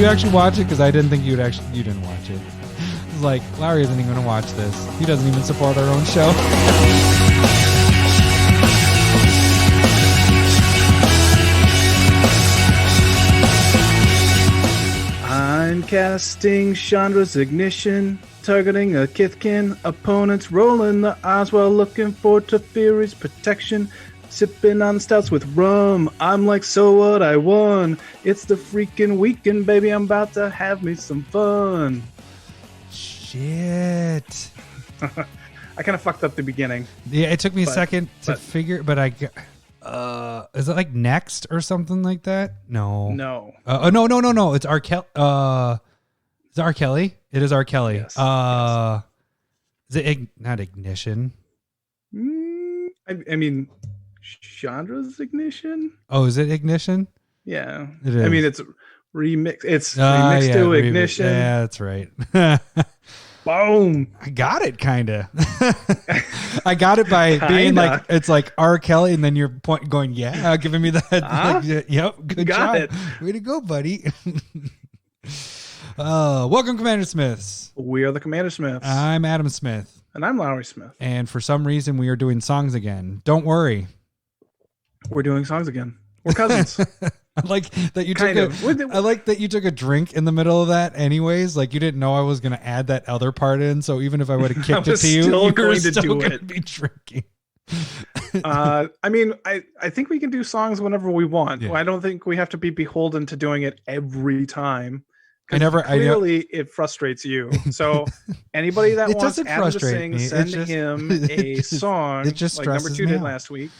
you actually watch it? Because I didn't think you didn't watch it. It's like, Lowry isn't even going to watch this. He doesn't even support our own show. I'm casting Chandra's Ignition, targeting a Kithkin. Opponents rolling the eyes while looking for Teferi's protection. Sipping on stouts with rum. I'm like, so what? I won. It's the freaking weekend, baby. I'm about to have me some fun. Shit. I kind of fucked up the beginning. Yeah, it took me a second to figure, but I is it like Next or something like that? No. No. No. It's R. Kelly. Is it R. Kelly? It is R. Kelly. Yes. Is it not Ignition? I mean, Chandra's Ignition? Oh, is it Ignition? Yeah. It is. I mean, it's remixed. It's remixed to Ignition. Yeah, that's right. Boom. I got it, kind of. I got it by being like, it's like R. Kelly, and then you're going, yeah, giving me that. Like, yep, good job. It. Way to go, buddy. Welcome, CommanderSmiths. We are the CommanderSmiths. I'm Adam Smith. And I'm Lowry Smith. And for some reason, we are doing songs again. Don't worry. We're doing songs again. We're cousins. I like that you took a drink in the middle of that anyways. Like, you didn't know I was going to add that other part in. So even if I would have kicked it to you, you were still going to be drinking. I mean, I think we can do songs whenever we want. Yeah. I don't think we have to be beholden to doing it every time. Clearly it frustrates you. So anybody that wants Adam to sing, send him a song. It just like number 2 did last week.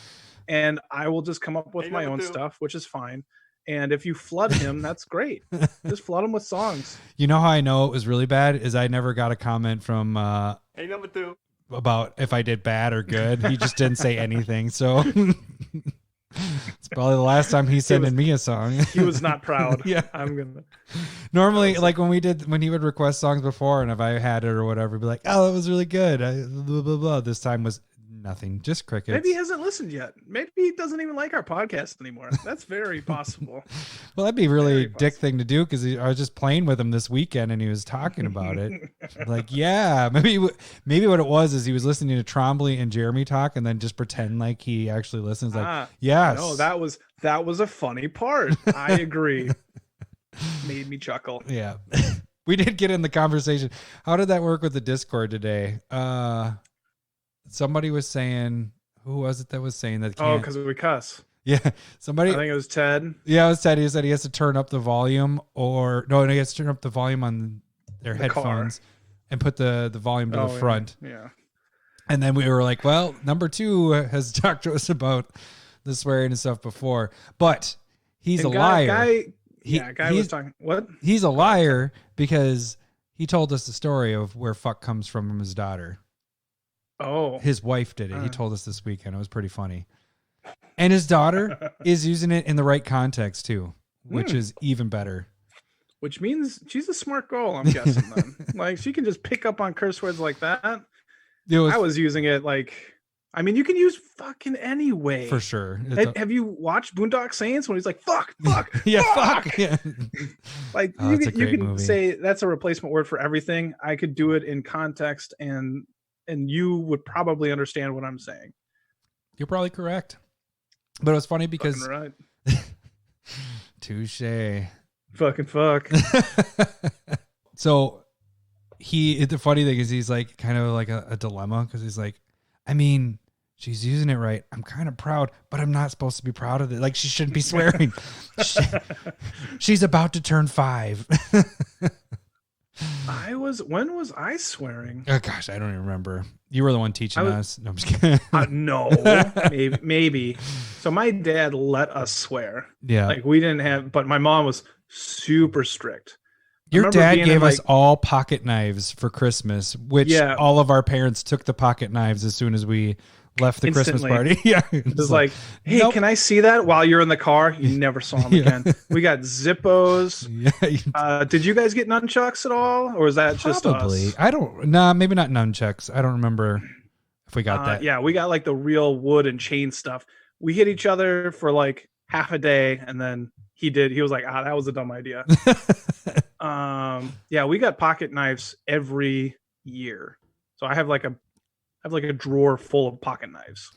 And I will just come up with my own stuff, which is fine. And if you flood him, that's great. Just flood him with songs. You know how I know it was really bad is I never got a comment from hey, number 2 about if I did bad or good. He just didn't say anything. So it's probably the last time he's sending me a song. He was not proud. Yeah. Normally, like when he would request songs before, and if I had it or whatever, be like, oh, that was really good. Blah, blah, blah. This time was nothing, just crickets. Maybe he hasn't listened yet. Maybe he doesn't even like our podcast anymore. That's very possible. Well, that'd be really dick thing to do because I was just playing with him this weekend and he was talking about it. Like, yeah, maybe what it was is he was listening to Trombley and Jeremy talk and then just pretend like he actually listens. Like, yes. No, that was a funny part. I agree. Made me chuckle. Yeah. We did get in the conversation. How did that work with the Discord today? Somebody was saying, who was it that was saying that? Oh, because we cuss. Yeah, somebody. I think it was Ted. Yeah, it was Ted. He said he has to turn up the volume, he has to turn up the volume on their headphones and put the volume to the front. Yeah. And then we were like, well, number 2 has talked to us about the swearing and stuff before, but he's a liar. Guy was talking. What? He's a liar because he told us the story of where fuck comes from his daughter. Oh, his wife did it. He told us this weekend. It was pretty funny. And his daughter is using it in the right context too, which is even better. Which means she's a smart girl, I'm guessing then. Like, she can just pick up on curse words like that. I was using it like, I mean, you can use fucking anyway. For sure. Have you watched Boondock Saints when he's like, fuck? Yeah, fuck. Yeah. Like, you can say that's a replacement word for everything. I could do it in context and you would probably understand what I'm saying. You're probably correct. But it was funny because... Right. Touche. Fucking fuck. So, the funny thing is he's like kind of like a dilemma because he's like, I mean, she's using it right. I'm kind of proud, but I'm not supposed to be proud of it. Like, she shouldn't be swearing. She's about to turn 5. When was I swearing? Oh gosh, I don't even remember. You were the one teaching us. No, I'm just kidding. No, maybe. So my dad let us swear. Yeah. Like, we didn't have, but my mom was super strict. Your dad gave us all pocket knives for Christmas, which all of our parents took the pocket knives as soon as we left the Christmas party. Yeah. It was like, hey, nope. Can I see that while you're in the car? You never saw them again. We got Zippos. Yeah. Did you guys get nunchucks at all? Or was that just us? Maybe not nunchucks. I don't remember if we got that. Yeah, we got like the real wood and chain stuff. We hit each other for like half a day, and then he was like, that was a dumb idea. Yeah, we got pocket knives every year. So I have like a drawer full of pocket knives.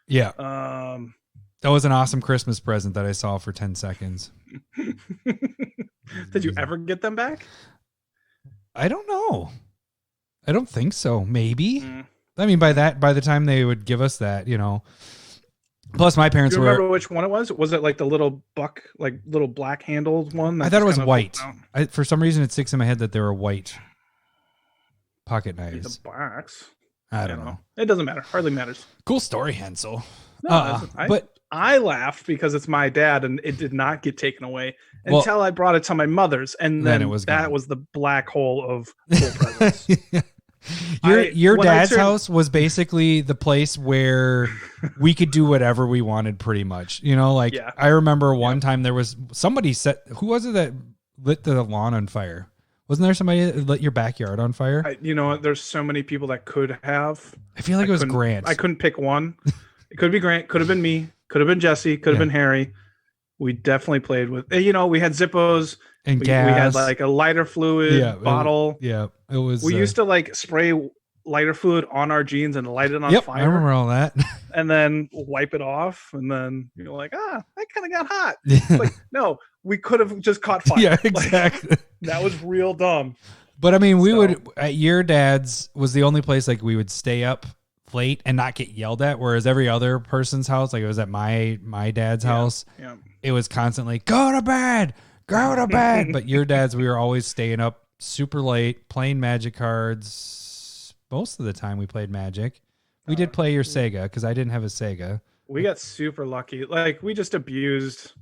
Yeah. That was an awesome Christmas present that I saw for 10 seconds. Did you ever get them back? I don't know. I don't think so. Maybe. I mean, by the time they would give us that, Plus, my parents Do you remember which one it was? Was it like the little little black handled one? I thought it was white. For some reason, it sticks in my head that they were white pocket knives. The box. I don't know. It doesn't matter. Hardly matters. Cool story, Hansel. No, but I laughed because it's my dad, and it did not get taken away until I brought it to my mother's, and then was the black hole of full presents. Your dad's house was basically the place where we could do whatever we wanted, pretty much. I remember one time there was somebody who was it that lit the lawn on fire? Wasn't there somebody that lit your backyard on fire? There's so many people that could have. I feel like it was Grant. I couldn't pick one. It could be Grant. Could have been me. Could have been Jesse. Could have been Harry. We definitely played with. We had Zippos and gas. We had like a lighter fluid bottle. It was. We used to like spray lighter fluid on our jeans and light it on fire. I remember all that. And then wipe it off, and then you're like, that kind of got hot. It's like, no, we could have just caught fire. Yeah, exactly. That was real dumb. But I mean, we would at your dad's was the only place like we would stay up late and not get yelled at, whereas every other person's house, like it was at my dad's house, it was constantly go to bed. But your dad's, we were always staying up super late playing Magic cards. Most of the time we played Magic. We did play your Sega because I didn't have a Sega. We got super lucky. Like we just abused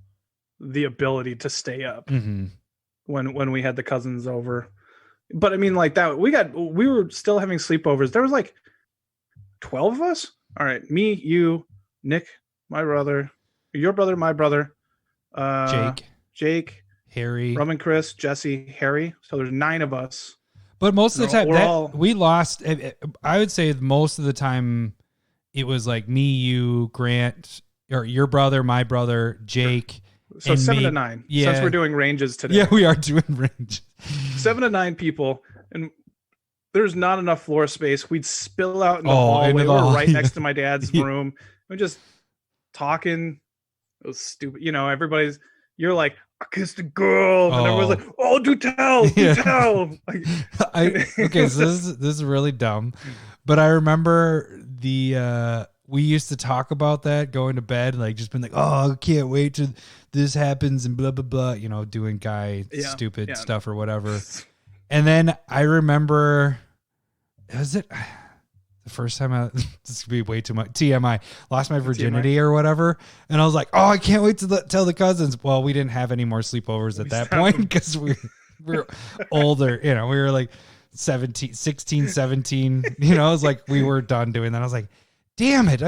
the ability to stay up when we had the cousins over. But I mean, like that, we were still having sleepovers. There was like 12 of us. All right, me, you, Nick, my brother, your brother, my brother, Jake, Harry, Roman, Chris, Jesse, Harry. So there's 9 of us. But most of the time we lost. I would say most of the time it was like me, you, Grant, or your brother, my brother, Jake. So 7 to 9. Yeah. Since we're doing ranges today. Yeah, we are doing ranges. 7 to 9 people, and there's not enough floor space. We'd spill out in the hallway. We were right next to my dad's room. We're just talking. It was stupid. You're like, I kissed a girl, and everyone's like, "Oh, do tell." Like, okay, so this is really dumb, but I remember we used to talk about that going to bed, like just being like, "Oh, I can't wait till this happens," and blah blah blah, doing stupid stuff or whatever. And then I remember, was it the first time this could be way too much TMI, lost my virginity or whatever, and I was like, oh, I can't wait to tell the cousins. Well, we didn't have any more sleepovers at that point because we were older. We were like 16, 17. It was like we were done doing that. I was like, damn it,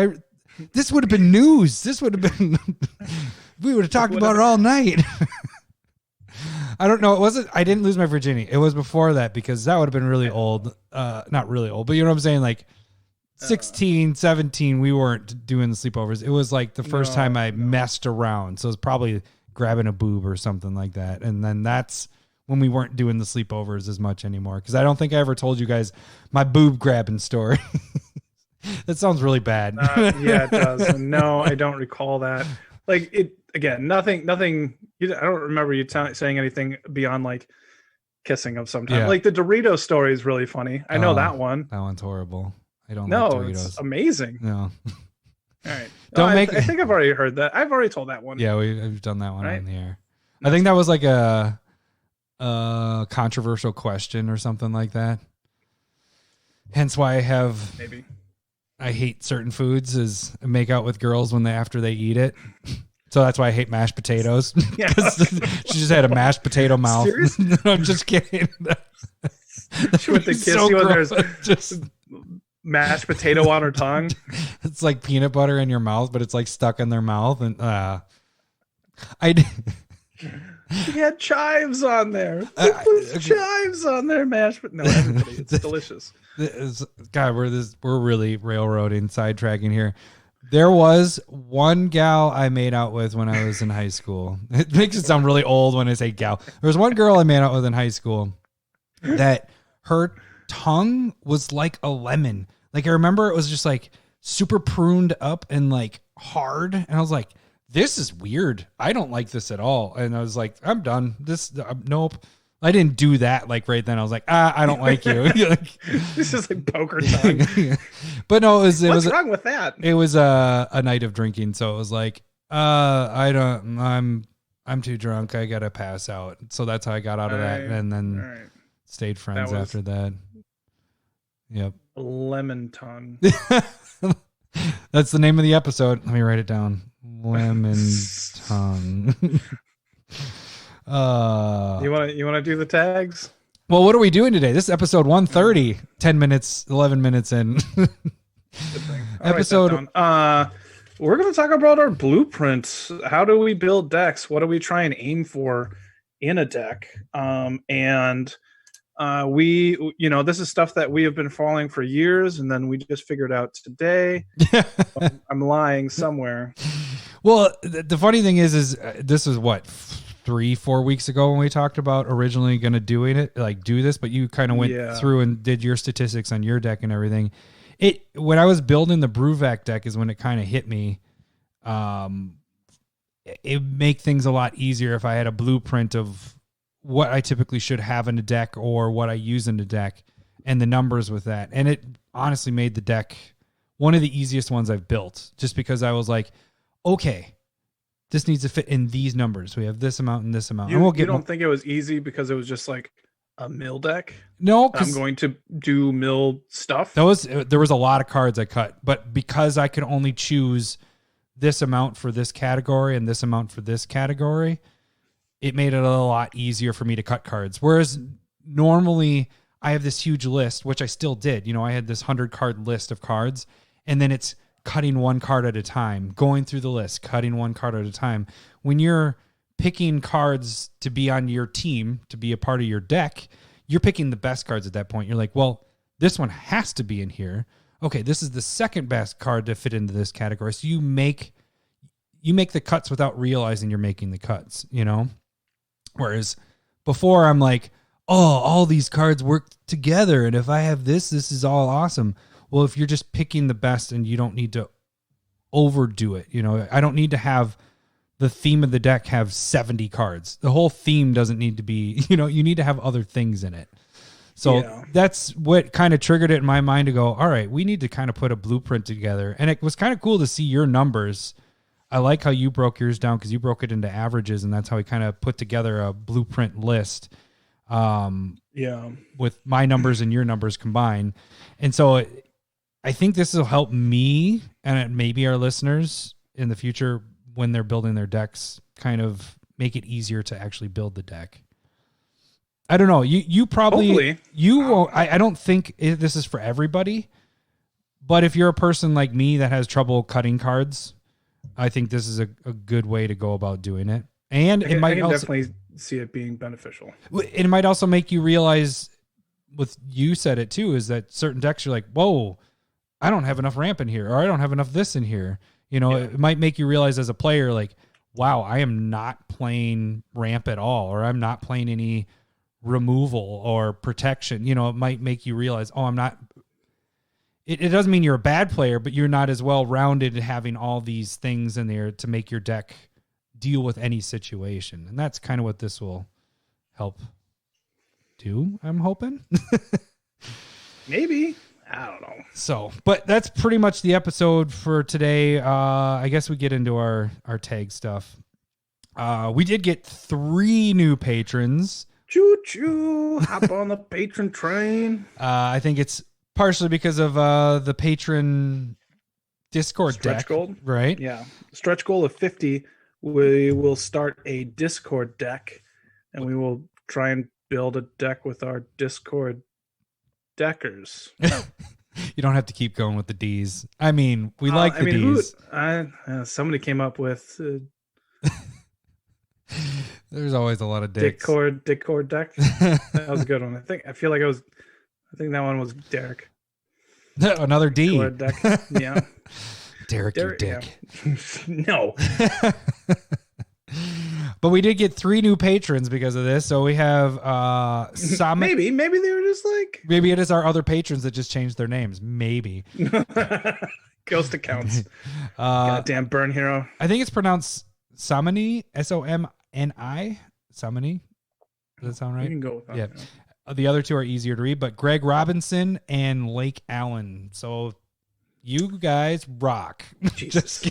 this would have been news. This would have been we would have talked about it all night. I don't know. I didn't lose my virginity. It was before that because that would have been really old. Not really old, but you know what I'm saying? Like 16, 17, we weren't doing the sleepovers. It was like the first time I messed around. So it was probably grabbing a boob or something like that. And then that's when we weren't doing the sleepovers as much anymore. Because I don't think I ever told you guys my boob grabbing story. That sounds really bad. Yeah, it does. No, I don't recall that. Like it again. Nothing. I don't remember you saying anything beyond like kissing of some time. Like the Dorito story is really funny. I know that one. That one's horrible. I don't like Doritos. It's amazing. No. All right. I think I've already heard that. I've already told that one. Yeah, we've done that one on the air. I think that was like a controversial question or something like that. Hence why I hate certain foods is make out with girls after they eat it. So that's why I hate mashed potatoes. She just had a mashed potato mouth. No, I'm just kidding. She went to kiss you when there's just mashed potato on her tongue. It's like peanut butter in your mouth, but it's like stuck in their mouth. And She had chives on there. Chives on there, mashed. But no, everybody, it's delicious. God, we're really railroading, sidetracking here. There was one gal I made out with when I was in high school. It makes it sound really old when I say gal. There was one girl I made out with in high school that her tongue was like a lemon. Like I remember it was just like super pruned up and like hard. And I was like, this is weird. I don't like this at all. And I was like, I'm done. Nope. I didn't do that like right then. I was like, I don't like you. This is like poker time. But no, what's wrong with that? It was a night of drinking, so it was like, I'm too drunk. I gotta pass out. So that's how I got out of that, and then stayed friends after that. Yep. Lemon tongue. That's the name of the episode. Let me write it down. Lemon tongue. You want to do the tags? Well, what are we doing today? This is episode 130, 11 minutes in. Episode. We're going to talk about our blueprints. How do we build decks? What do we try and aim for in a deck? We, this is stuff that we have been following for years, and then we just figured out today. I'm lying somewhere. Well, the funny thing is this is what 3-4 weeks ago when we talked about originally going to do this, but you kind of went through and did your statistics on your deck and everything. When I was building the Bruvac deck is when it kind of hit me. It make things a lot easier if I had a blueprint of what I typically should have in a deck or what I use in the deck and the numbers with that. And it honestly made the deck one of the easiest ones I've built, just because I was like, okay, this needs to fit in these numbers. We have this amount and this amount. You don't think it was easy because it was just like a mill deck? No, I'm going to do mill stuff. There was a lot of cards I cut, but because I could only choose this amount for this category and this amount for this category, it made it a lot easier for me to cut cards. Whereas normally I have this huge list, which I still did. I had this 100 card list of cards, and then it's cutting one card at a time, going through the list, cutting one card at a time. When you're picking cards to be on your team, to be a part of your deck, you're picking the best cards at that point. You're like, well, this one has to be in here. Okay, this is the second best card to fit into this category. So you make the cuts without realizing you're making the cuts, Whereas before I'm like, oh, all these cards work together, and if I have this is all awesome. Well, if you're just picking the best and you don't need to overdo it, I don't need to have the theme of the deck have 70 cards. The whole theme doesn't need to be, you need to have other things in it. So that's what kind of triggered it in my mind to go, all right, we need to kind of put a blueprint together. And it was kind of cool to see your numbers. I like how you broke yours down because you broke it into averages, and that's how we kind of put together a blueprint list. With my numbers and your numbers combined. And so I think this will help me and maybe our listeners in the future when they're building their decks, kind of make it easier to actually build the deck. I don't know. You probably, hopefully. You won't, I don't think this is for everybody, but if you're a person like me that has trouble cutting cards, I think this is a good way to go about doing it. And it might also definitely see it being beneficial. It might also make you realize, you said it too, is that certain decks you're like, whoa, I don't have enough ramp in here, or I don't have enough this in here. It might make you realize as a player, like, wow, I am not playing ramp at all, or I'm not playing any removal or protection. It might make you realize, oh, I'm not. It doesn't mean you're a bad player, but you're not as well rounded having all these things in there to make your deck deal with any situation. And that's kind of what this will help do, I'm hoping. Maybe. I don't know. So, but that's pretty much the episode for today. I guess we get into our tag stuff. We did get 3 new patrons. Choo-choo. Hop on the patron train. I think it's partially because of the patron Discord stretch deck, goal, right? Yeah. Stretch goal of 50. We will start a Discord deck, and we will try and build a deck with our Discord deckers. You don't have to keep going with the D's. I mean, we like the D's. Somebody came up with. There's always a lot of dicks. Discord deck. That was a good one. I think that one was Derek. Another D. Discord deck. Yeah. Derek, you dick. Yeah. No. But we did get 3 new patrons because of this. So we have maybe they were just like, maybe it is our other patrons that just changed their names. Maybe. Ghost accounts. Goddamn burn hero. I think it's pronounced Somni, Somni. Somni. Does that sound right? You can go with that. Yeah. The other 2 are easier to read, but Greg Robinson and Lake Allen. So you guys rock. Jesus.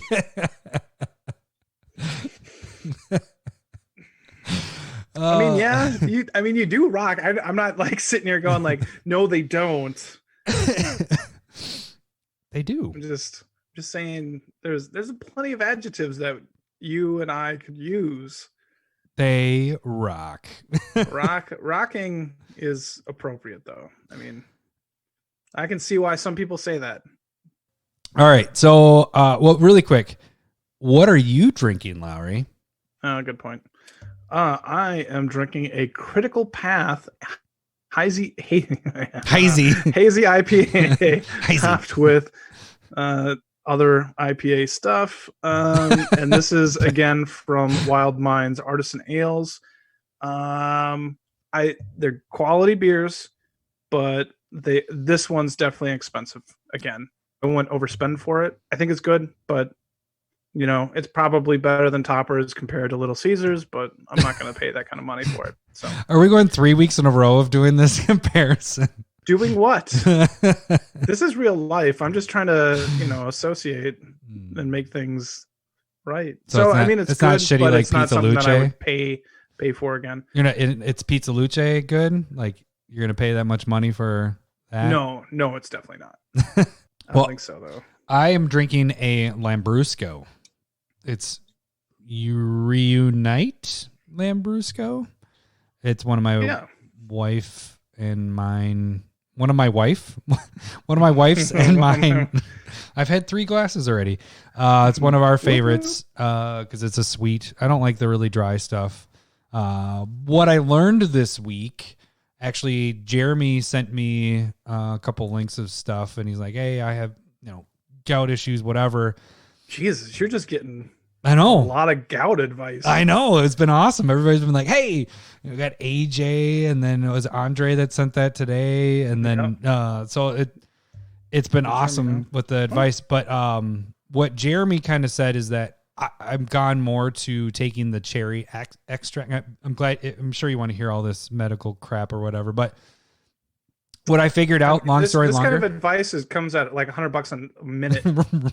I mean, yeah, you do rock. I'm not like sitting here going like, no, they don't. They do. I'm just saying there's plenty of adjectives that you and I could use. They rock. Rocking is appropriate though. I mean, I can see why some people say that. All right. So, well, really quick, what are you drinking, Lowry? Good point. I am drinking a Critical Path hazy IPA topped with other IPA stuff. And this is again from Wild Minds Artisan Ales. They're quality beers, but this one's definitely expensive. Again, I wouldn't overspend for it. I think it's good, but you know, it's probably better than Toppers compared to Little Caesars, but I'm not going to pay that kind of money for it. So, are we going 3 weeks in a row of doing this comparison? Doing what? This is real life. I'm just trying to, associate and make things right. So I mean, it's good, not shitty, but like it's not Pizza something Luce. that I would pay for again. It's Pizza Luce good? Like you're going to pay that much money for that? No, it's definitely not. I don't think so though. I am drinking a Lambrusco. It's Reunite Lambrusco. It's one of my wife and mine. One of my wife's and mine. I've had 3 glasses already. It's one of our favorites because it's a sweet. I don't like the really dry stuff. What I learned this week, actually, Jeremy sent me a couple links of stuff, and he's like, "Hey, I have gout issues, whatever." Jesus, you're just getting. I know. A lot of gout advice. I know. It's been awesome. Everybody's been like, hey, we got AJ, and then it was Andre that sent that today. And then, so it's been awesome with the advice. But what Jeremy kind of said is that I've gone more to taking the cherry extract. I'm sure you want to hear all this medical crap or whatever, but what I figured out, this kind of advice comes at like $100 a minute,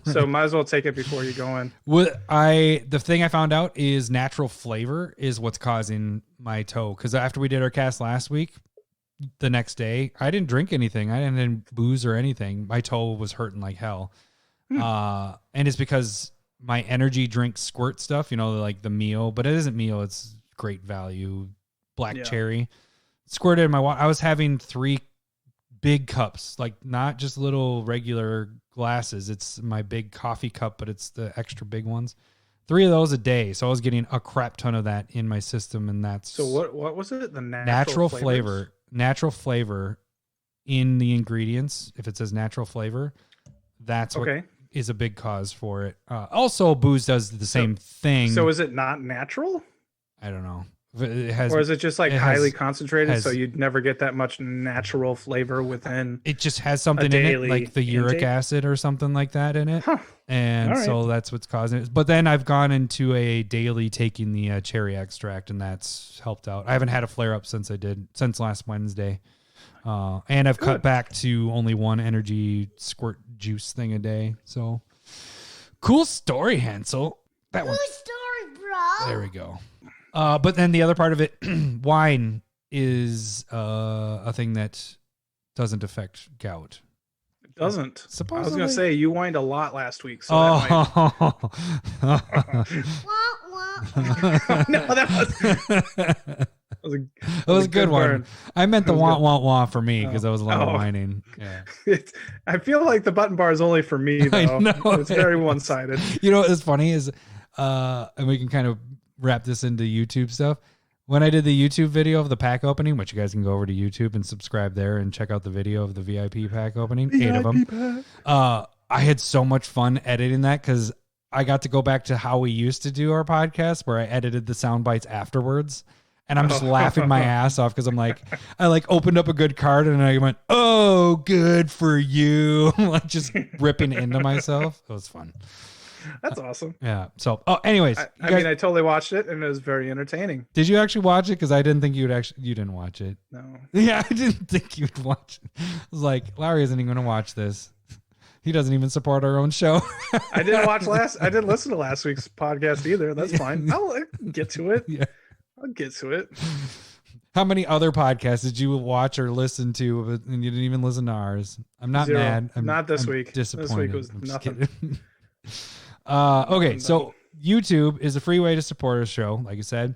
so might as well take it before you go in. The thing I found out is natural flavor is what's causing my toe. Because after we did our cast last week, the next day I didn't drink anything. I didn't booze or anything. My toe was hurting like hell, and it's because my energy drink squirt stuff. Like the Mio, but it isn't Mio. It's Great Value Black Cherry. Squirted in my water. I was having 3 big cups, like not just little regular glasses. It's my big coffee cup, but it's the extra big ones. 3 of those a day. So I was getting a crap ton of that in my system, and that's so. What was it? The natural flavor. Natural flavor in the ingredients. If it says natural flavor, that's what is a big cause for it. Also, booze does the same thing. So is it not natural? I don't know. Or is it just like highly concentrated, so you'd never get that much natural flavor within? It just has something in it, like the uric acid or something like that in it, and so that's what's causing it. But then I've gone into a daily taking the cherry extract, and that's helped out. I haven't had a flare up since last Wednesday, and I've cut back to only 1 energy squirt juice thing a day. So cool story, Hansel. Cool story, bro. There we go. But then the other part of it, wine is a thing that doesn't affect gout. It doesn't. Supposedly. I was going to say you whined a lot last week. So that no, that was a good one. I meant the wah for me because I was a lot of whining. Yeah. I feel like the button bar is only for me though. I know. It's very one-sided. What's funny is, and we can kind of wrap this into YouTube stuff. When I did the YouTube video of the pack opening, which you guys can go over to YouTube and subscribe there and check out the video of the VIP pack opening, 8 of them. I I had so much fun editing that because I got to go back to how we used to do our podcast where I edited the sound bites afterwards. And I'm just laughing my ass off because I'm like, I like opened up a good card and I went, oh, good for you. Like just ripping into myself. It was fun. That's awesome. Yeah. So, anyways. I mean, I totally watched it and it was very entertaining. Did you actually watch it? Because I didn't think you didn't watch it. No. Yeah, I didn't think you'd watch it. I was like, Larry isn't even going to watch this. He doesn't even support our own show. I didn't listen to last week's podcast either. That's fine. I'll get to it. Yeah. I'll get to it. How many other podcasts did you watch or listen to and you didn't even listen to ours? I'm not Zero. mad. Not this week. Disappointed. This week was nothing. Okay, so YouTube is a free way to support our show, like I said.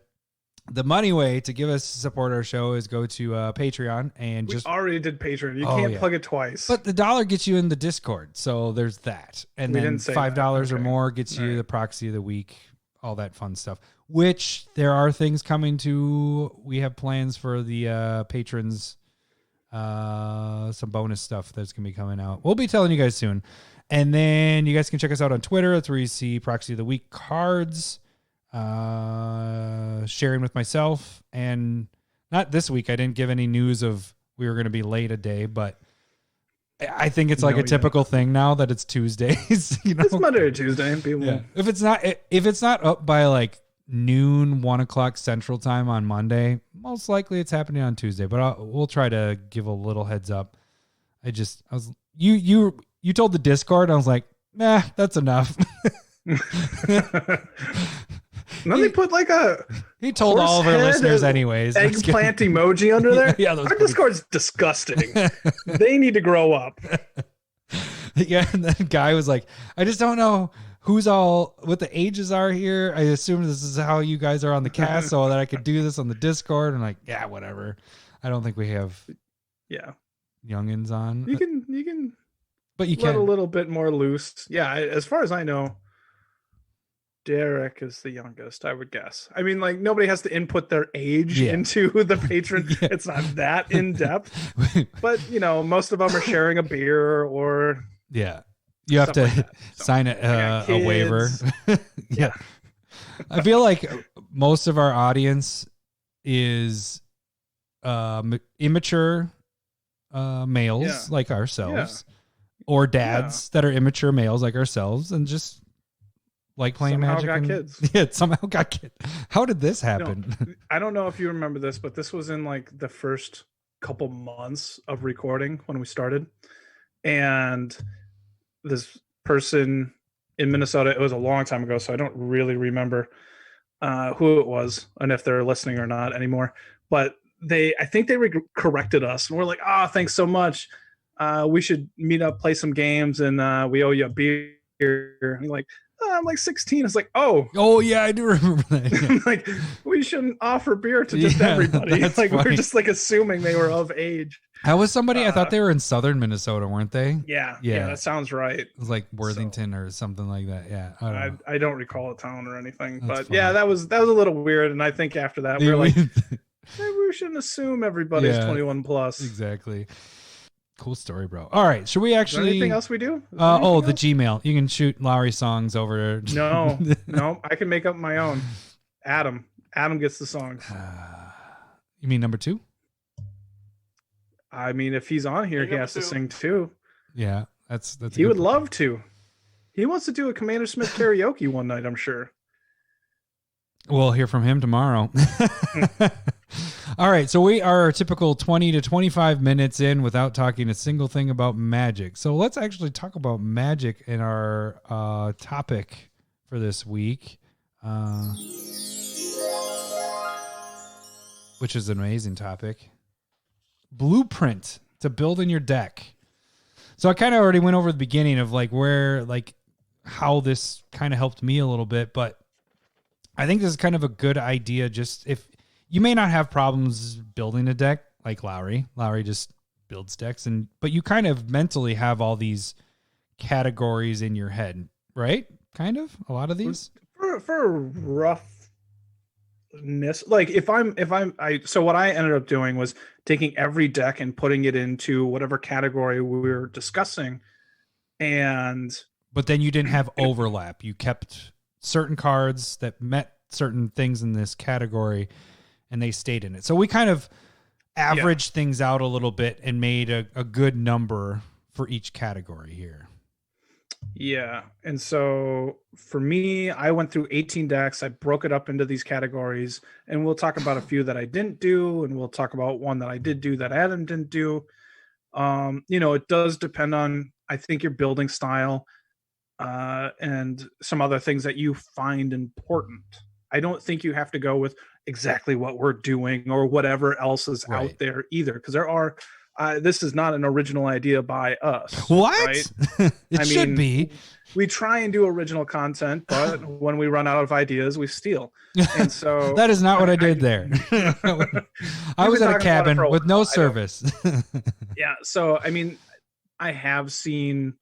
The money way to give us support our show is go to Patreon and we already did Patreon. You can't plug it twice. But the $1 gets you in the Discord, so there's that. And then $5 or more gets you the Proxy of the Week, all that fun stuff. Which there are things coming to. We have plans for the patrons, some bonus stuff that's gonna be coming out. We'll be telling you guys soon. And then you guys can check us out on Twitter. That's where you see Proxy of the Week cards. Sharing with myself, and not this week. I didn't give any news of we were going to be late a day, but I think it's like a typical thing now that it's Tuesdays. You know, it's Monday or Tuesday. People... Yeah. If it's not up by like noon, 1 o'clock Central Time on Monday, most likely it's happening on Tuesday. But we'll try to give a little heads up. You told the Discord. I was like, nah, that's enough. No, they put like he told all of our listeners anyways. Eggplant emoji under there. Yeah, our Discord's disgusting. They need to grow up. Yeah, and the guy was like, I just don't know what the ages are here. I assume this is how you guys are on the cast so that I could do this on the Discord. And like, yeah, whatever. I don't think we have youngins on. You can but you let can a little bit more loose. Yeah, as far as I know, Derek is the youngest, I would guess. I mean, like, nobody has to input their age into the patron. It's not that in depth, but you know, most of them are sharing a beer or you have to like sign a waiver. Yeah. I feel like most of our audience is immature males like ourselves, or dads that are immature males like ourselves, and just like playing somehow Magic. Got kids. Yeah, somehow got kids. How did this happen? I don't know if you remember this, but this was in like the first couple months of recording when we started. And this person in Minnesota, it was a long time ago, so I don't really remember who it was and if they're listening or not anymore. But I think they corrected us, and we're like, thanks so much. We should meet up, play some games, and we owe you a beer. And you're like, I'm like 16. It's like, oh yeah, I do remember that. Yeah. Like, we shouldn't offer beer to just everybody. Like, funny. We're just like assuming they were of age. How was somebody? I thought they were in southern Minnesota, weren't they? Yeah, that sounds right. It was like Worthington or something like that. Yeah, I don't recall a town or anything, That's but funny. Yeah, that was a little weird. And I think after that, we were like, maybe we shouldn't assume everybody's 21 plus. Exactly. Cool story, bro. All right. Should we actually... anything else we do? The Gmail. You can shoot Lowry songs over. No, I can make up my own. Adam gets the songs. You mean number 2? I mean, if he's on here, he has to sing too. Yeah, that's he would love to. He wants to do a CommanderSmiths karaoke one night, I'm sure. We'll hear from him tomorrow. All right, so we are a typical 20 to 25 minutes in without talking a single thing about Magic. So let's actually talk about Magic in our topic for this week, which is an amazing topic. Blueprint to build in your deck. So I kind of already went over the beginning of like how this kind of helped me a little bit, but I think this is kind of a good idea. Just if you may not have problems building a deck like Lowry just builds decks, but you kind of mentally have all these categories in your head, right? Kind of a lot of these for roughness. Like so what I ended up doing was taking every deck and putting it into whatever category we were discussing. But then you didn't have overlap. You kept certain cards that met certain things in this category, and they stayed in it. So we kind of averaged things out a little bit and made a good number for each category here. Yeah. And so for me, I went through 18 decks. I broke it up into these categories, and we'll talk about a few that I didn't do, and we'll talk about one that I did do that Adam didn't do. It does depend on, I think, your building style, and some other things that you find important. I don't think you have to go with exactly what we're doing or whatever else is out there either, because there are, this is not an original idea by us. What? Right? It should be. We try and do original content, but when we run out of ideas, we steal. And so that is not what I did there. I was at a cabin with no service. Yeah. So, I have seen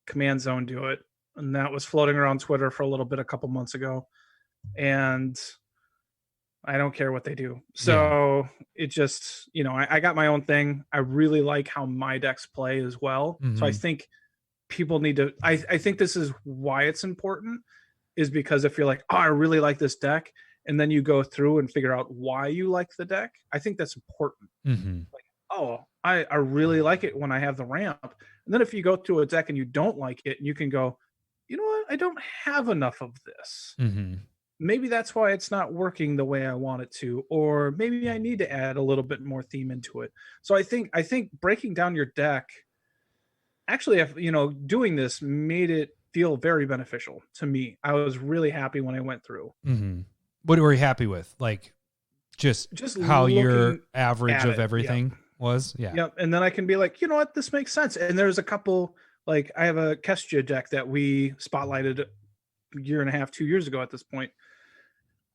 Command Zone do it, and that was floating around Twitter for a little bit a couple months ago, and I don't care what they do. So it just, I got my own thing. I really like how my decks play as well. Mm-hmm. So I think people need to, I think this is why it's important, is because if you're like, oh, I really like this deck, and then you go through and figure out why you like the deck, I think that's important. Mm-hmm. Like, oh, I really like it when I have the ramp. And then if you go through a deck and you don't like it, and you can go, you know what, I don't have enough of this. Mm-hmm. Maybe that's why it's not working the way I want it to, or maybe I need to add a little bit more theme into it. So I think breaking down your deck, actually, doing this made it feel very beneficial to me. I was really happy when I went through. Mm-hmm. What were you happy with? Like just how your average of everything was? Yeah. Yep. And then I can be like, you know what, this makes sense. And there's a couple, like I have a Kestia deck that we spotlighted a year and a half, 2 years ago at this point.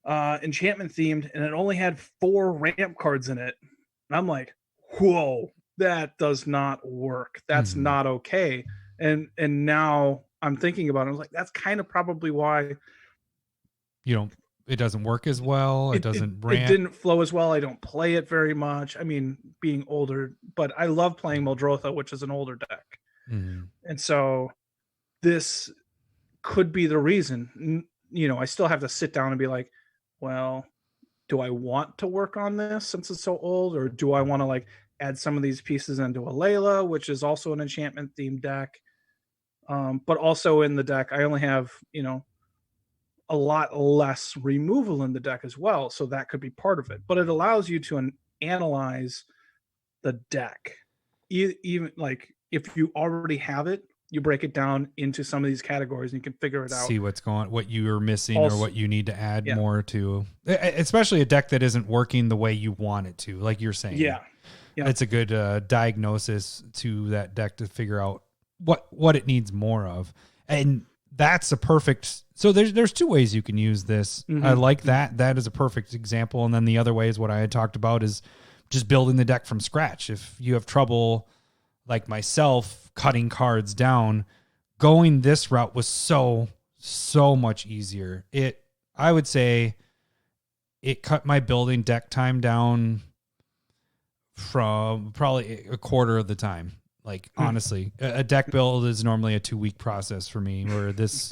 Enchantment themed, and it only had 4 ramp cards in it. And I'm like, whoa, that does not work. That's not okay. And now I'm thinking about it. I was like, that's kind of probably why it doesn't work as well. It doesn't ramp. It didn't flow as well. I don't play it very much. Being older, but I love playing Muldrotha, which is an older deck. Mm-hmm. And so this could be the reason. I still have to sit down and be like, well, do I want to work on this since it's so old, or do I want to add some of these pieces into a Layla, which is also an enchantment themed deck? But also in the deck, I only have, a lot less removal in the deck as well. So that could be part of it, but it allows you to analyze the deck. Even if you already have it, you break it down into some of these categories and you can figure it out. See what you're missing or what you need to add more to, especially a deck that isn't working the way you want it to, like you're saying. Yeah. It's a good diagnosis to that deck to figure out what it needs more of. And that's a perfect, so there's 2 ways you can use this. Mm-hmm. I like that. That is a perfect example. And then the other way is what I had talked about, is just building the deck from scratch. If you have trouble, like myself, cutting cards down, going this route was so much easier. I would say it cut my building deck time down from probably a quarter of the time. Honestly, a deck build is normally a 2-week process for me, where this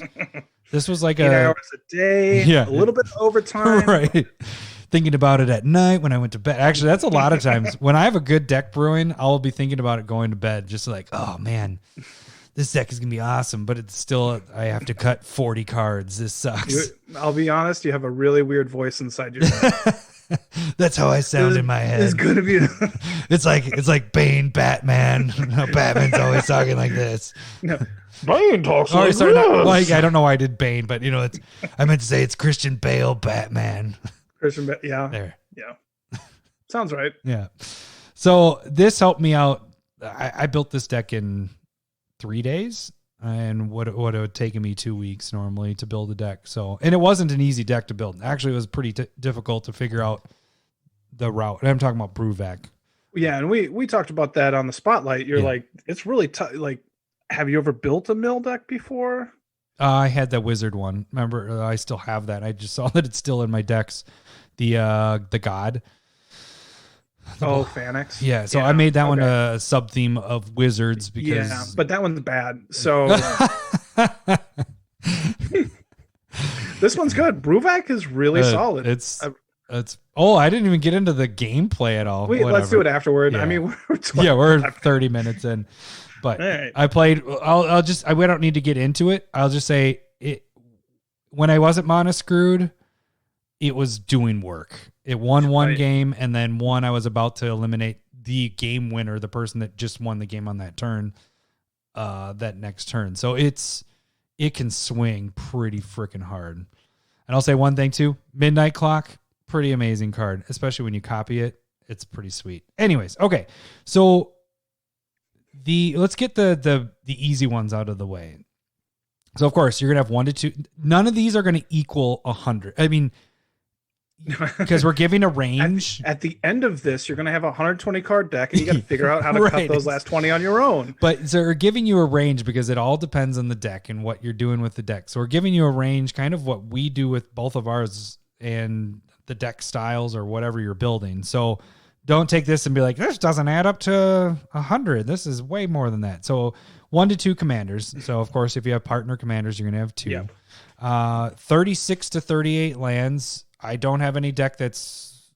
was like 8 hours a day, a little bit of overtime. Right. Thinking about it at night when I went to bed. Actually, that's a lot of times when I have a good deck brewing, I'll be thinking about it going to bed, just like, oh man, this deck is going to be awesome, but it's still, I have to cut 40 cards. This sucks. I'll be honest, you have a really weird voice inside your head. That's how I sound in my head. It's going to be. It's like Bane, Batman. Batman's always talking like this. No. Bane talks like this. I don't know why I did Bane, but I meant to say it's Christian Bale, Batman. Christian Bale, yeah. There. Yeah. Sounds right. Yeah. So this helped me out. I built this deck in 3 days, and what it would have taken me 2 weeks normally to build a deck. So, and it wasn't an easy deck to build. Actually, it was pretty difficult to figure out the route. And I'm talking about Brewvac. Yeah, and we talked about that on the spotlight. You're like, it's really tough. Have you ever built a mill deck before? I had that wizard one. Remember, I still have that. I just saw that it's still in my decks. The God. Oh, Phanex. Yeah, so I made that one a sub theme of wizards because but that one's bad. So this one's good. Bruvak is really solid. It's I didn't even get into the gameplay at all. Let's do it afterward. Yeah. I mean, we're 30 minutes in. But right. I played we don't need to get into it. I'll just say it when I wasn't mana screwed, it was doing work. It won one game, and then I was about to eliminate the game winner, the person that just won the game on that turn, that next turn. So it can swing pretty freaking hard. And I'll say one thing too, Midnight Clock, pretty amazing card, especially when you copy it. It's pretty sweet. Anyways, okay. So let's get the easy ones out of the way. So of course you're going to have 1 to 2. None of these are going to equal 100. I mean, because we're giving a range. At the end of this, you're going to have a 120 card deck, and you got to figure out how to cut those last 20 on your own. But so we're giving you a range because it all depends on the deck and what you're doing with the deck. So we're giving you a range, kind of what we do with both of ours and the deck styles or whatever you're building. So don't take this and be like, this doesn't add up to 100. This is way more than that. So 1 to 2 commanders. So of course, if you have partner commanders, you're going to have 2. Yep. 36 to 38 lands. I don't have any deck that's...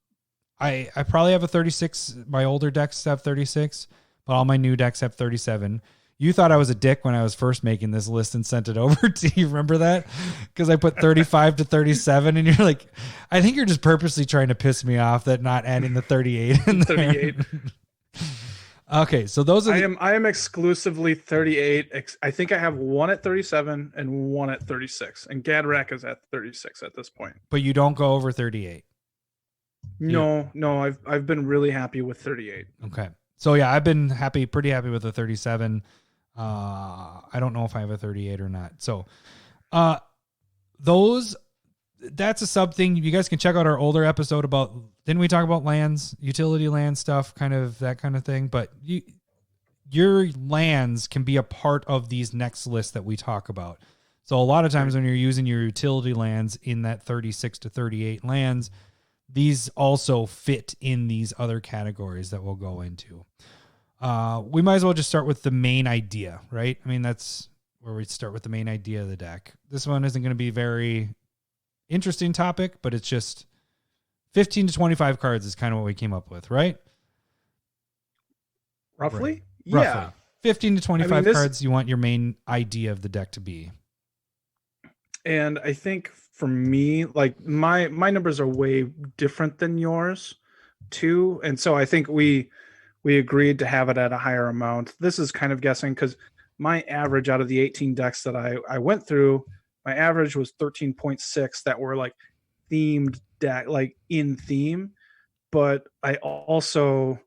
I probably have a 36. My older decks have 36, but all my new decks have 37. You thought I was a dick when I was first making this list and sent it over. Do you remember that? Because I put 35 to 37, and you're like, I think you're just purposely trying to piss me off that not adding the 38 in there. 38. Okay, so those are... I am exclusively 38. I think I have 1 at 37 and 1 at 36. And Gadrak is at 36 at this point. But you don't go over 38. No, I've been really happy with 38. Okay. So yeah, I've been pretty happy with the 37. I don't know if I have a 38 or not. So that's a sub thing. You guys can check out our older episode about, didn't we talk about lands, utility land stuff, kind of that kind of thing? But your lands can be a part of these next lists that we talk about. So a lot of times when you're using your utility lands in that 36 to 38 lands, these also fit in these other categories that we'll go into. We might as well just start with the main idea, right? I mean, that's where we start with the main idea of the deck. This one isn't going to be very interesting topic, but it's just 15 to 25 cards is kind of what we came up with, right? Roughly? Right. Yeah. Roughly. 15 to 25 cards you want your main idea of the deck to be. And I think for me, like my numbers are way different than yours too. And so I think we agreed to have it at a higher amount. This is kind of guessing because my average out of the 18 decks that I went through, my average was 13.6 that were like themed deck, like in theme. But I also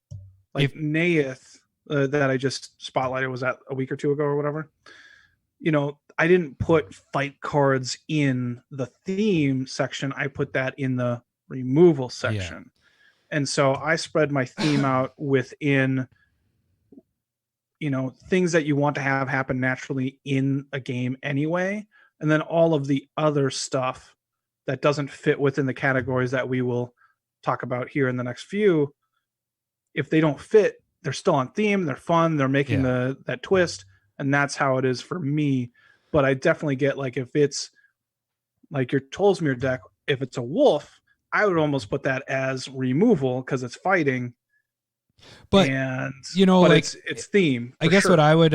like Nayeth that I just spotlighted, was that a week or two ago or whatever. You know, I didn't put fight cards in the theme section. I put that in the removal section. Yeah. And so I spread my theme out within, you know, things that you want to have happen naturally in a game anyway. And then all of the other stuff that doesn't fit within the categories that we will talk about here in the next few, if they don't fit, they're still on theme, they're fun, they're making that twist, and that's how it is for me. But I definitely get, like, if it's like your Tolsmere deck, if it's a wolf, I would almost put that as removal because it's fighting. But, and you know, but like, it's theme. I guess what I would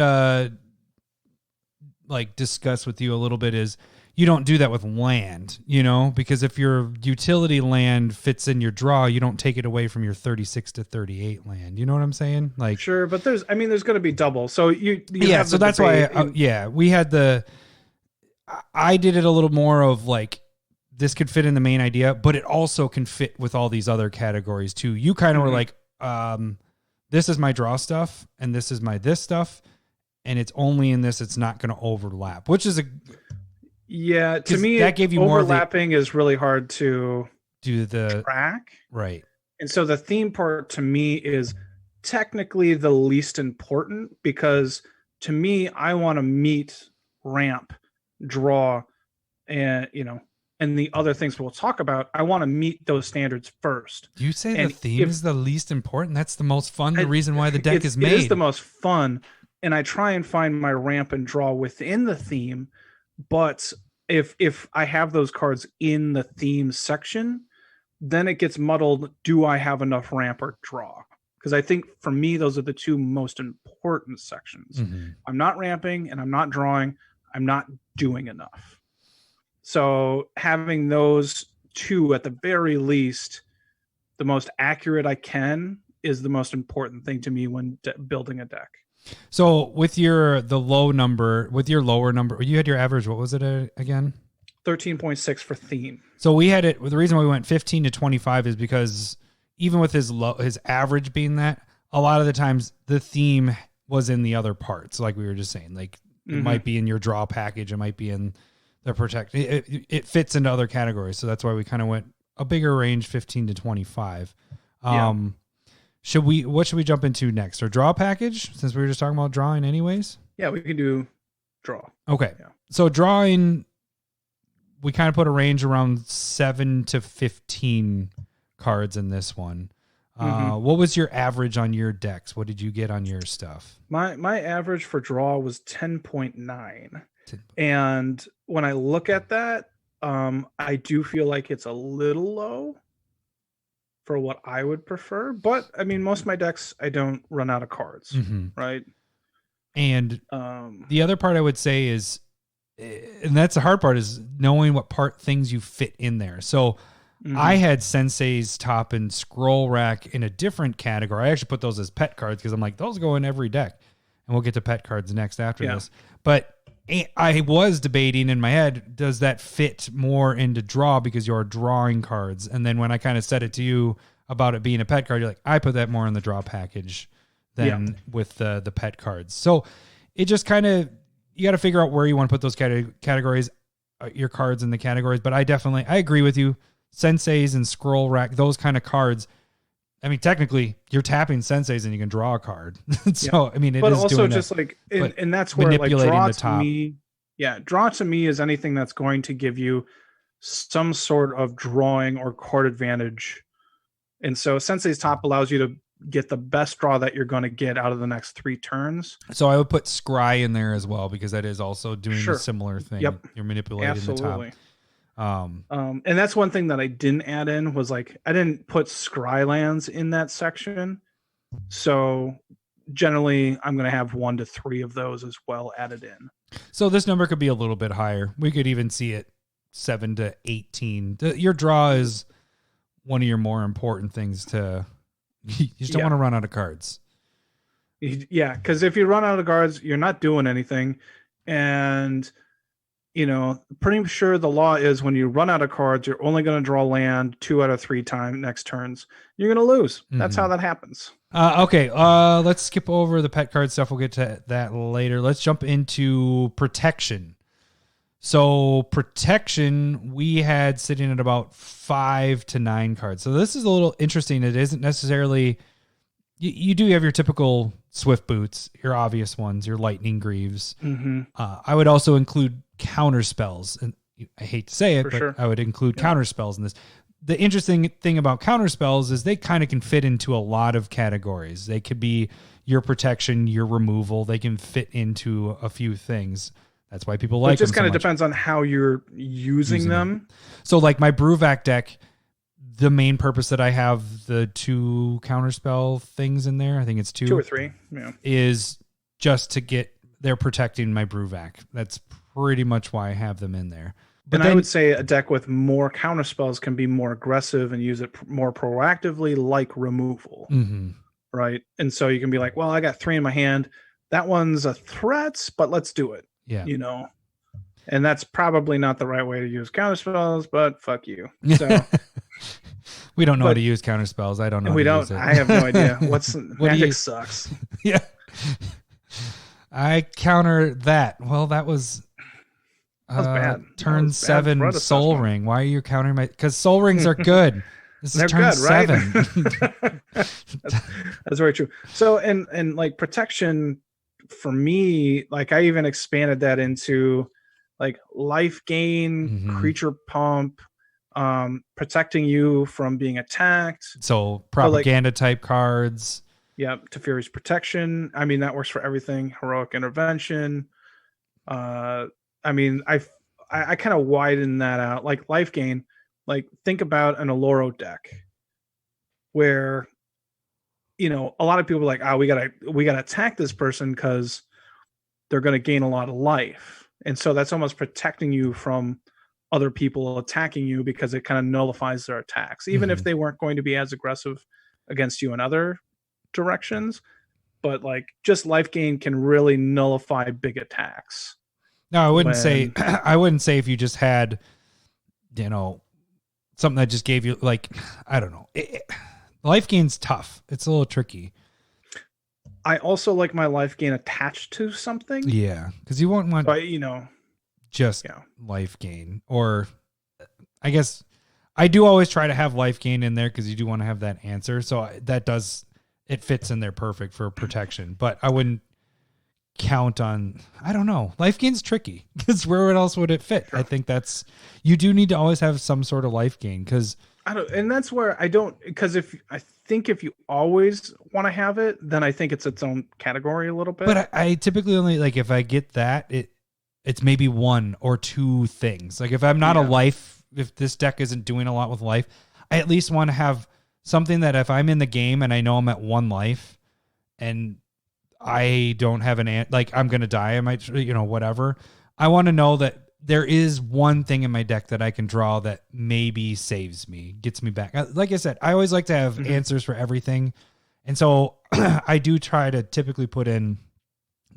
like discuss with you a little bit is you don't do that with land, you know, because if your utility land fits in your draw, you don't take it away from your 36 to 38 land. You know what I'm saying? Like, sure, but there's going to be double. So you have so that's why we had I did it a little more of like, this could fit in the main idea, but it also can fit with all these other categories too. You kind of were like, this is my draw stuff and this is my this stuff, and it's only in this, it's not going to overlap, which is to me, that gave you overlapping is really hard to do the track. Right. And so the theme part to me is technically the least important, because to me, I want to meet ramp, draw, and, you know, and the other things we'll talk about, I want to meet those standards first. Do you say the theme is the least important? That's the most fun. The reason why the deck is made. It is the most fun. And I try and find my ramp and draw within the theme. But if I have those cards in the theme section, then it gets muddled. Do I have enough ramp or draw? Because I think for me, those are the two most important sections. Mm-hmm. I'm not ramping and I'm not drawing. I'm not doing enough. So having those two at the very least, the most accurate I can, is the most important thing to me when building a deck. So with your lower number, you had your average. What was it again? 13.6 for theme. So we had it. The reason why we went 15 to 25 is because even with his average being that, a lot of the times the theme was in the other parts. Like we were just saying, like it might be in your draw package. It might be in the protect. It fits into other categories. So that's why we kind of went a bigger range, 15 to 25. What should we jump into next? Or draw package, since we were just talking about drawing anyways? Yeah, we can do draw. Okay. Yeah. So drawing, we kind of put a range around 7 to 15 cards in this one. What was your average on your decks? What did you get on your stuff? My average for draw was 10.9. And when I look at that, I do feel like it's a little low for what I would prefer. But I mean, most of my decks, I don't run out of cards, right? And the other part I would say is, and that's the hard part, is knowing what things you fit in there. So I had Sensei's Top and Scroll Rack in a different category. I actually put those as pet cards because I'm like, those go in every deck. And we'll get to pet cards next after this. But I was debating in my head, does that fit more into draw because you're drawing cards? And then when I kind of said it to you about it being a pet card, you're like, I put that more in the draw package than with the pet cards. So it just kind of, you got to figure out where you want to put those categories, your cards in the categories. But I agree with you. Sensei's and Scroll Rack, those kind of cards. I mean, technically, you're tapping Sensei's and you can draw a card. So, I mean, it but is also doing just that, like, and that's where like draw to me is anything that's going to give you some sort of drawing or card advantage. And so Sensei's Top allows you to get the best draw that you're going to get out of the next 3 turns. So I would put Scry in there as well, because that is also doing a similar thing. Yep. You're manipulating the top. And that's one thing that I didn't add in was like, I didn't put Scry lands in that section. So generally I'm going to have 1 to 3 of those as well added in. So this number could be a little bit higher. We could even see it 7 to 18. Your draw is one of your more important things to, you just don't want to run out of cards. Yeah. Cause if you run out of cards, you're not doing anything. And you know, pretty sure the law is when you run out of cards, you're only going to draw land 2 out of 3 times next turns. You're going to lose. That's how that happens. Okay. Let's skip over the pet card stuff. We'll get to that later. Let's jump into protection. So protection, we had sitting at about 5 to 9 cards. So this is a little interesting. It isn't necessarily, you do have your typical Swift Boots, your obvious ones, your Lightning Greaves. I would also include counter spells, and I hate to say it, but I would include counter spells in this. The interesting thing about counter spells is they kind of can fit into a lot of categories. They could be your protection, your removal. They can fit into a few things. That's why people like them. It just kind of depends on how you're using them. So like my Bruvac deck, the main purpose that I have the 2 counterspell things in there, I think it's 2 or 3, is just to get, they're protecting my Bruvac. That's pretty much why I have them in there. But I would say a deck with more counterspells can be more aggressive and use it more proactively, like removal, right? And so you can be like, well, I got 3 in my hand. That one's a threat, but let's do it. Yeah, you know. And that's probably not the right way to use counterspells, but fuck you. So we don't know how to use counterspells. I don't know. Use it. I have no idea. Magic sucks. Yeah. I counter that. Well, that was bad. Turn 7 Soul Ring. Why are you countering my? Because Soul Rings are good. This is turn good, 7. Right? That's very true. So, and like protection for me, like I even expanded that into like life gain, Mm-hmm. creature pump, protecting you from being attacked. So propaganda type cards. Yeah, Teferi's protection. I mean, that works for everything. Heroic intervention. I mean, I kind of widen that out. Like life gain, like think about an Aloro deck where, you know, a lot of people are like, oh, we gotta attack this person because they're gonna gain a lot of life. And so that's almost protecting you from other people attacking you because it kind of nullifies their attacks, even if they weren't going to be as aggressive against you in other directions. But like just life gain can really nullify big attacks. No, I wouldn't say I wouldn't say if you just had, you know, something that just gave you like, I don't know. Life gain's tough. It's a little tricky. I also like my life gain attached to something. Yeah, because you won't want, but you know, just life gain. Or I guess I do always try to have life gain in there because you do want to have that answer. So that does, it fits in there perfect for protection. But I wouldn't count on, I don't know. Life gain's tricky because where else would it fit? Sure. I think that's, you do need to always have some sort of life gain because I don't, and that's where I don't, because if you always want to have it, then I think it's its own category a little bit. But I typically only, like, if I get that, it's maybe one or two things. Like if I'm not a life, if this deck isn't doing a lot with life, I at least want to have something that if I'm in the game and I know I'm at one life and I don't have like I'm going to die, I might, you know, whatever. I want to know that there is one thing in my deck that I can draw that maybe saves me, gets me back. Like I said, I always like to have answers for everything. And so I do try to typically put in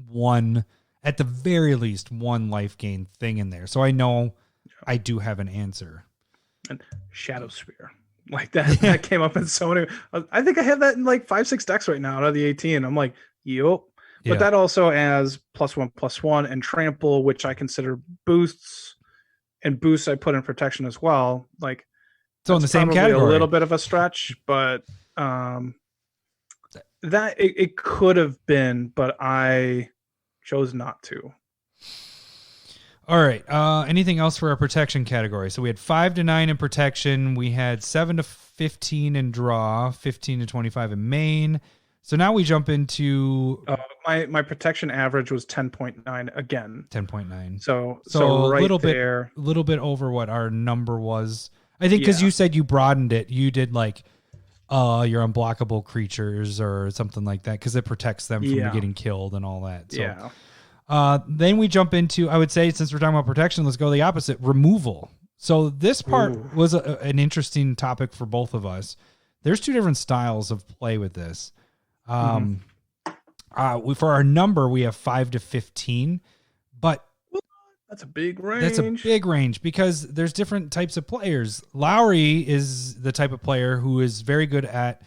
one, at the very least, one life gain thing in there. So I know I do have an answer. And Shadow Sphere. Like that came up in so many. I think I have that in like 5-6 decks right now out of the 18. I'm like, yup. But that also has +1/+1 and trample, which I consider boosts, and boosts I put in protection as well. Like, so in the same category, a little bit of a stretch, but that it could have been, but I chose not to. All right. Anything else for our protection category? So we had 5 to 9 in protection. We had 7 to 15 in draw, 15 to 25 in main. So now we jump into my protection average was 10.9 again. 10.9. So right a little bit over what our number was. I think because you said you broadened it. You did like your unblockable creatures or something like that because it protects them from getting killed and all that. So, then we jump into, I would say, since we're talking about protection, let's go the opposite, removal. So this part was an interesting topic for both of us. There's two different styles of play with this. For our number, we have 5 to 15, but that's a big range. That's a big range because there's different types of players. Lowry is the type of player who is very good at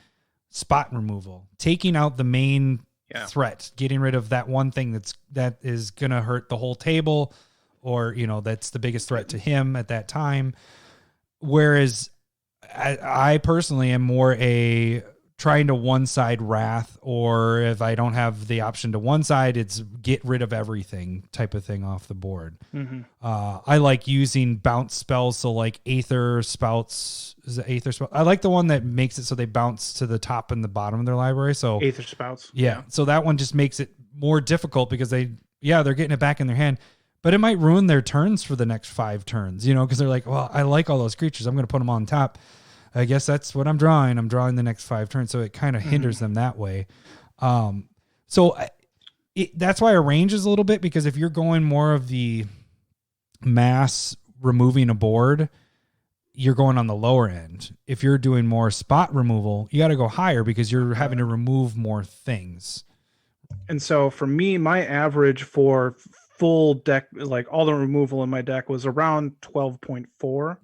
spot removal, taking out the main threat, getting rid of that one thing that is going to hurt the whole table, or, you know, that's the biggest threat to him at that time. Whereas I personally am more trying to one side Wrath, or if I don't have the option to one side, it's get rid of everything type of thing off the board. I like using bounce spells. So like Aether Spouts, is it Aether Spout? I like the one that makes it so they bounce to the top and the bottom of their library. So Aether Spouts. Yeah. So that one just makes it more difficult because they're getting it back in their hand, but it might ruin their turns for the next 5 turns, you know, because they're like, well, I like all those creatures, I'm going to put them on top. I guess that's what I'm drawing. I'm drawing the next 5 turns. So it kind of hinders them that way. So that's why a range is a little bit, because if you're going more of the mass removing a board, you're going on the lower end. If you're doing more spot removal, you got to go higher because you're having to remove more things. And so for me, my average for full deck, like all the removal in my deck, was around 12.4.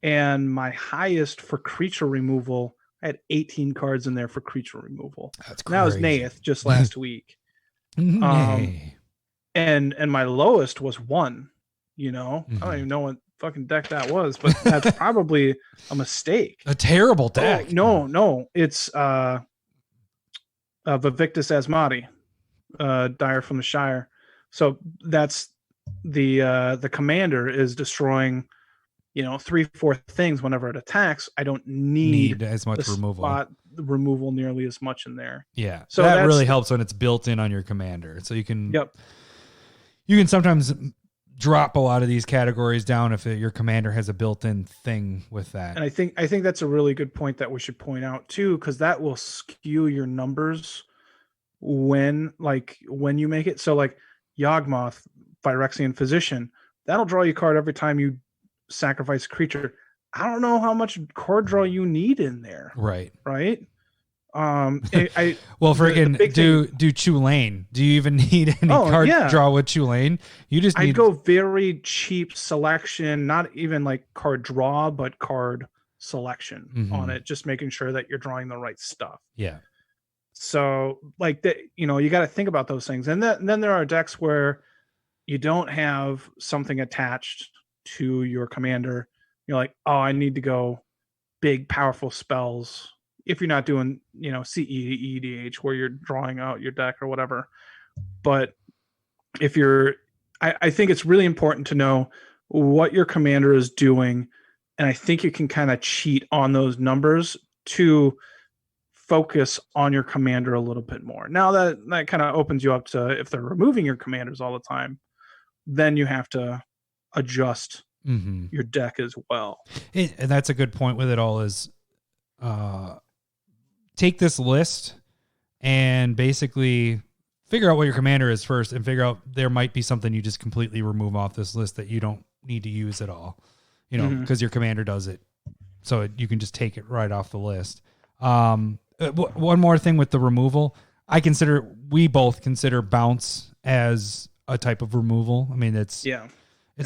And my highest for creature removal, I had 18 cards in there for creature removal. That's crazy. That was Nath just last week. And my lowest was 1. You know, I don't even know what fucking deck that was, but that's probably a mistake. A terrible deck. Oh, no, it's Vivictus Asmati, Dire from the Shire. So that's the commander is destroying, 3-4 things whenever it attacks, I don't need as much removal nearly as much in there. Yeah. So that really helps when it's built in on your commander. So you can sometimes drop a lot of these categories down if your commander has a built-in thing with that. And I think that's a really good point that we should point out too, because that will skew your numbers when you make it. So like Yawgmoth, Phyrexian Physician, that'll draw you a card every time you sacrifice a creature. I don't know how much card draw you need in there. Right. Well, freaking do Chulane. Do you even need any card draw with Chulane? You just need... I'd go very cheap selection, not even like card draw, but card selection on it, just making sure that you're drawing the right stuff. Yeah. So like you got to think about those things. And then there are decks where you don't have something attached to your commander. You're like, oh, I need to go big, powerful spells. If you're not doing, CEDH where you're drawing out your deck or whatever. But if I think it's really important to know what your commander is doing. And I think you can kind of cheat on those numbers to focus on your commander a little bit more. Now that kind of opens you up to, if they're removing your commanders all the time, then you have to adjust your deck as well. And that's a good point with it all is, take this list and basically figure out what your commander is first and figure out there might be something you just completely remove off this list that you don't need to use at all, because your commander does it. So you can just take it right off the list. One more thing with the removal, we both consider bounce as a type of removal. I mean, it's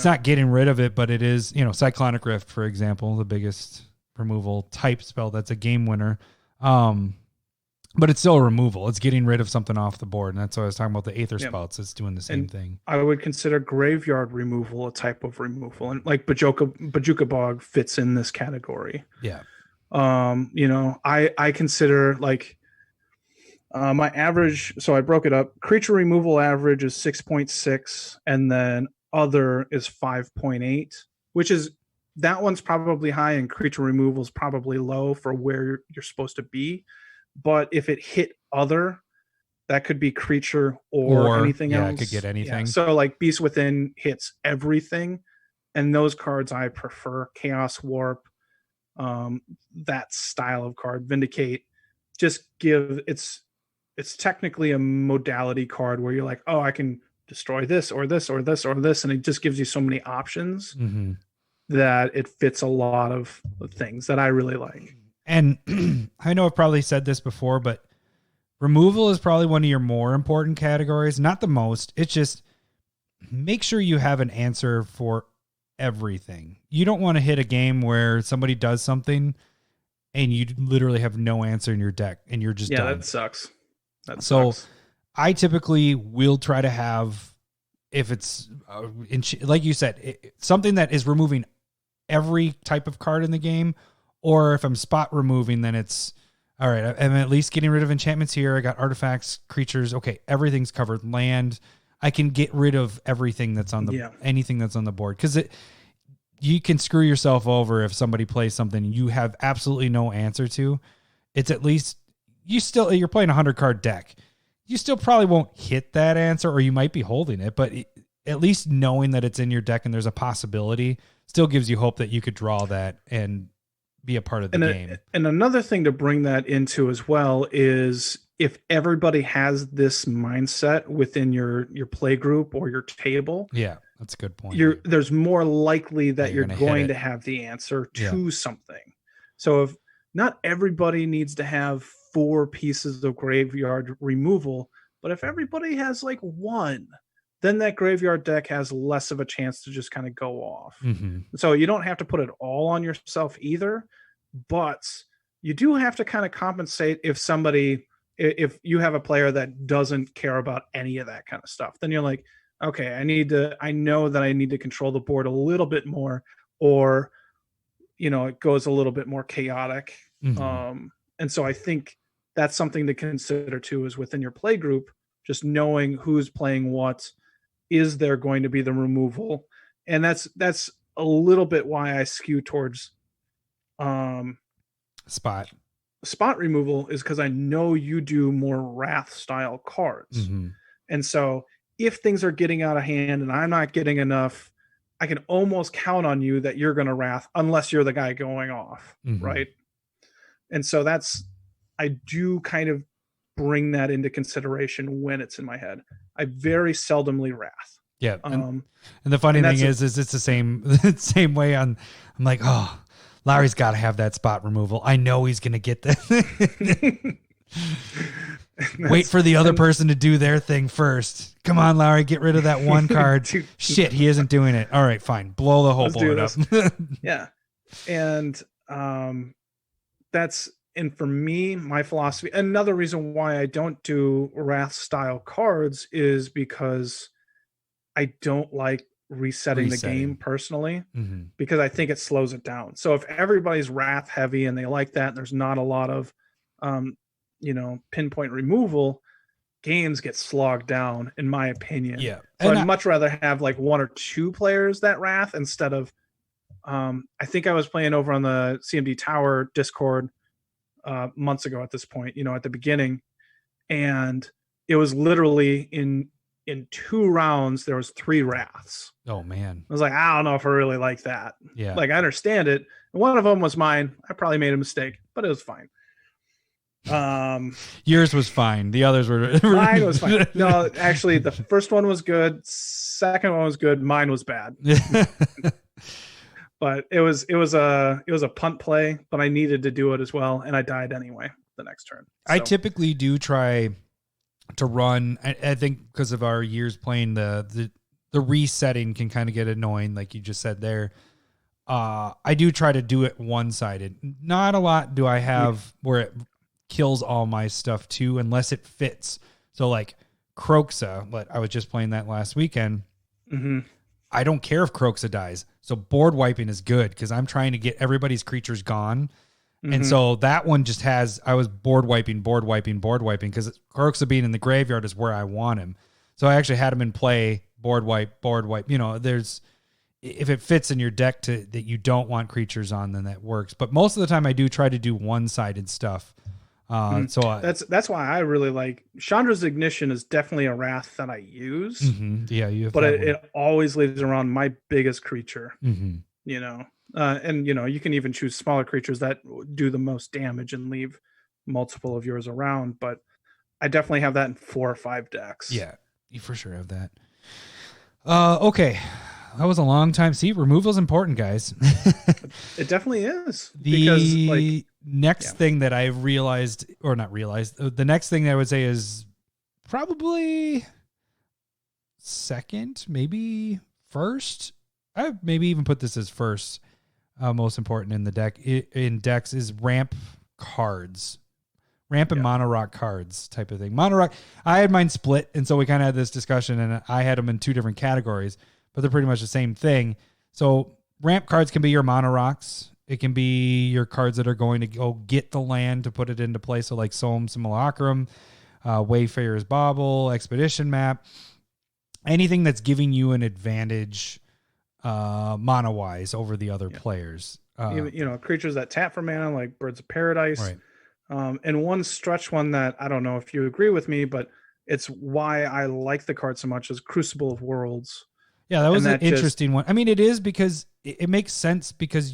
not getting rid of it, but it is, Cyclonic Rift, for example, the biggest removal type spell that's a game winner. But it's still a removal. It's getting rid of something off the board. And that's why I was talking about the Aether Spouts. It's doing the same thing. I would consider graveyard removal a type of removal. And like Bojuka Bog fits in this category. Yeah. I consider like my average, so I broke it up. Creature removal average is 6.6, and then other is 5.8, which is, that one's probably high, and creature removal is probably low for where you're supposed to be. But if it hit other, that could be creature or anything else. Yeah, it could get anything. Yeah. So like Beast Within hits everything, and those cards I prefer. Chaos Warp, that style of card. Vindicate, just it's technically a modality card where you're like, oh, I can destroy this or this or this or this, and it just gives you so many options that it fits a lot of things that I really like. And I know I've probably said this before, but removal is probably one of your more important categories. Not the most. It's just make sure you have an answer for everything. You don't want to hit a game where somebody does something and you literally have no answer in your deck and you're just done. That sucks. So I typically will try to have, if it's like you said, something that is removing every type of card in the game. Or if I'm spot removing, then it's all right. I'm at least getting rid of enchantments here. I got artifacts, creatures. Okay, everything's covered. Land. I can get rid of everything that's on the anything that's on the board, because you can screw yourself over if somebody plays something you have absolutely no answer to. It's at least you're playing a 100-card deck. You still probably won't hit that answer, or you might be holding it, but at least knowing that it's in your deck and there's a possibility still gives you hope that you could draw that and be a part of the game. And another thing to bring that into as well is if everybody has this mindset within your play group or your table. Yeah, that's a good point. There's more likely that you're going to have the answer to something. So if not everybody needs to have 4 pieces of graveyard removal, but if everybody has like 1, then that graveyard deck has less of a chance to just kind of go off. So you don't have to put it all on yourself either, but you do have to kind of compensate if you have a player that doesn't care about any of that kind of stuff. Then you're like, okay, I know that I need to control the board a little bit more, or, it goes a little bit more chaotic. And so I think that's something to consider too, is within your play group, just knowing who's playing what is there going to be the removal? And that's a little bit why I skew towards spot removal, is because I know you do more Wrath style cards. Mm-hmm. And so if things are getting out of hand and I'm not getting enough, I can almost count on you that you're going to Wrath unless you're the guy going off. Mm-hmm. Right. And so I do kind of bring that into consideration when it's in my head. I very seldomly Wrath. Yeah. And the funny thing is it's the same way I'm like, oh, Larry's got to have that spot removal. I know he's going to get that. Wait for the other person to do their thing first. Come on, Larry, get rid of that one card. Shit, he isn't doing it. All right, fine. Blow the whole board up. Yeah. And and for me, my philosophy, another reason why I don't do Wrath style cards is because I don't like resetting the game personally, because I think it slows it down. So if everybody's Wrath heavy and they like that, and there's not a lot of pinpoint removal, games get slogged down, in my opinion. Yeah. So I'd much rather have like one or two players that Wrath instead of I think I was playing over on the CMD Tower Discord months ago at this point, at the beginning, and it was literally in 2 rounds there was 3 Wraths. Oh man. I was like, I don't know if I really like that. Yeah. Like, I understand it. One of them was mine. I probably made a mistake, but it was fine. Yours was fine. The others were mine was fine. No, actually the first one was good. Second one was good. Mine was bad. But it was a punt play, but I needed to do it as well, and I died anyway the next turn. So. I typically do try to run. I think because of our years playing, the resetting can kind of get annoying, like you just said there. I do try to do it one-sided. Not a lot do I have where it kills all my stuff too, unless it fits. So like Croxa, but I was just playing that last weekend. Mm-hmm. I don't care if Croxa dies. So board wiping is good because I'm trying to get everybody's creatures gone. Mm-hmm. And so that one just I was board wiping because Croxa being in the graveyard is where I want him. So I actually had him in play, board wipe. If it fits in your deck that you don't want creatures on, then that works. But most of the time I do try to do one-sided stuff. So that's why I really like Chandra's Ignition is definitely a Wrath that I use. Mm-hmm. Yeah, but it always leaves around my biggest creature. Mm-hmm. And you can even choose smaller creatures that do the most damage and leave multiple of yours around. But I definitely have that in 4 or 5 decks. Yeah, you for sure have that. Okay. That was a long time. See, removal is important, guys. It definitely is. The next thing that I realized, or not realized, the next thing that I would say is probably second, maybe first. I maybe even put this as first. Most important in the deck in decks is ramp cards. Ramp and mono rock cards type of thing. Mono rock, I had mine split, and so we kind of had this discussion, and I had them in 2 different categories, but they're pretty much the same thing. So ramp cards can be your mono rocks. It can be your cards that are going to go get the land to put it into play. So like Solemn Simulacrum, Wayfarer's Bauble, Expedition Map, anything that's giving you an advantage mono-wise over the other players. Creatures that tap for mana, like Birds of Paradise. Right. And one stretch one that I don't know if you agree with me, but it's why I like the card so much is Crucible of Worlds. Yeah, that was an interesting one. I mean, it is because it makes sense because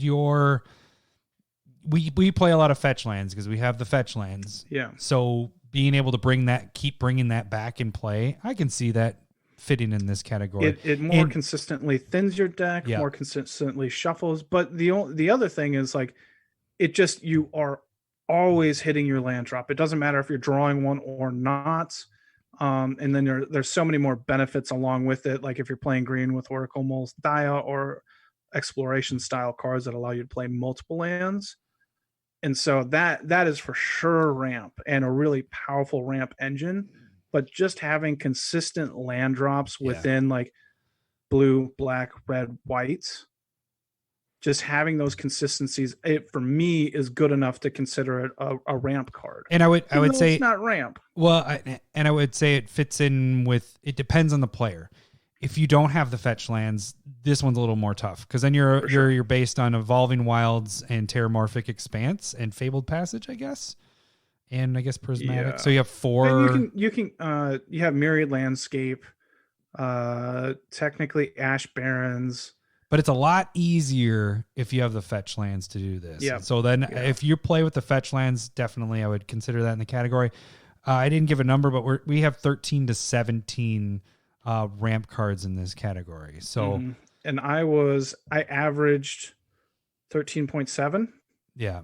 we play a lot of fetch lands because we have the fetch lands. Yeah. So being able to keep bringing that back in play, I can see that fitting in this category. It more consistently thins your deck, more consistently shuffles. But the other thing is like, you are always hitting your land drop. It doesn't matter if you're drawing one or not. And then there's so many more benefits along with it. Like if you're playing green with Oracle Mole's Dia or exploration style cards that allow you to play multiple lands. And so that is for sure ramp and a really powerful ramp engine. But just having consistent land drops within like blue, black, red, white, just having those consistencies, it for me is good enough to consider it a ramp card. And I would say it's not ramp. Well, I would say it fits in with. It depends on the player. if you don't have the fetch lands, this one's a little more tough because then you're based on Evolving Wilds and Terramorphic Expanse and Fabled Passage, I guess. And I guess Prismatic. Yeah. So you have 4. And you have Myriad Landscape, technically Ash Barrens. But it's a lot easier if you have the fetch lands to do this. Yeah. So then if you play with the fetch lands, definitely I would consider that in the category. I didn't give a number, but we have 13 to 17 ramp cards in this category. So, and I averaged 13.7. Yeah.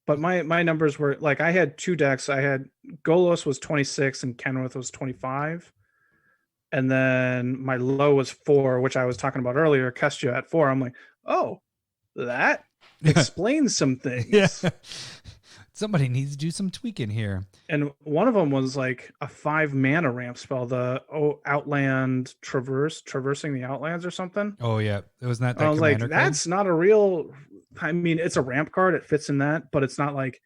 But my numbers were like, I had 2 decks. I had Golos was 26 and Kenrith was 25. And then my low was 4, which I was talking about earlier, Kestia at 4. I'm like, oh, that explains some things. Yeah. Somebody needs to do some tweaking here. And one of them was like a 5 mana ramp spell, the Outland traversing the Outlands or something. Oh yeah, it was not that. I was like, that's not a real. I mean, it's a ramp card. It fits in that, but it's not like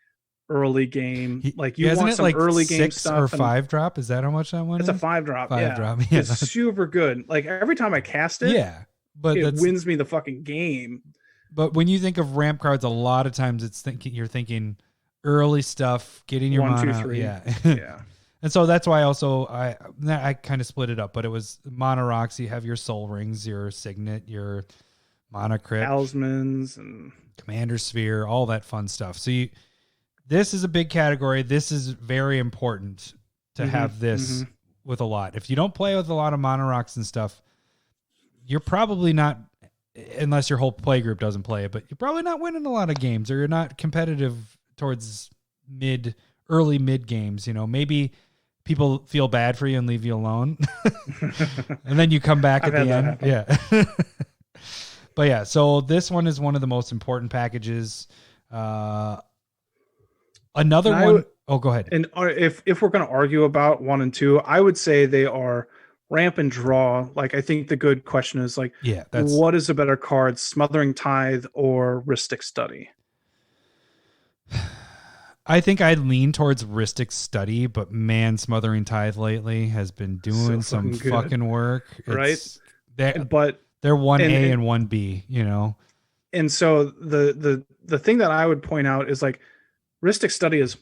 early game. Like you want some like early game stuff. Or 5 drop? Is that how much that one? It's is? a 5 drop. 5 yeah. drop. Yeah, it's super good. Like every time I cast it, but it wins me the fucking game. But when you think of ramp cards, a lot of times you're thinking early stuff, getting your 1, mana. 2, 3. Yeah. And so that's why also I kind of split it up, but it was Mono Rocks. You have your Soul Rings, your Signet, your Mana Crypt, Talismans, and Commander Sphere, all that fun stuff. So this is a big category. This is very important to have this with a lot. If you don't play with a lot of Mono Rocks and stuff, you're probably not, unless your whole play group doesn't play it, but you're probably not winning a lot of games, or you're not competitive towards early mid games. Maybe people feel bad for you and leave you alone. And then you come back at the end. Yeah. But yeah, so this one is one of the most important packages. Another one. Go ahead. And if we're going to argue about 1 and 2, I would say they are ramp and draw. Like, I think the good question is like, what is a better card, Smothering Tithe or Rhystic Study? I think I'd lean towards Rhystic Study, but man, Smothering Tithe lately has been doing some fucking work. Right? But they're 1A and 1B, And so the thing that I would point out is like Rhystic Study is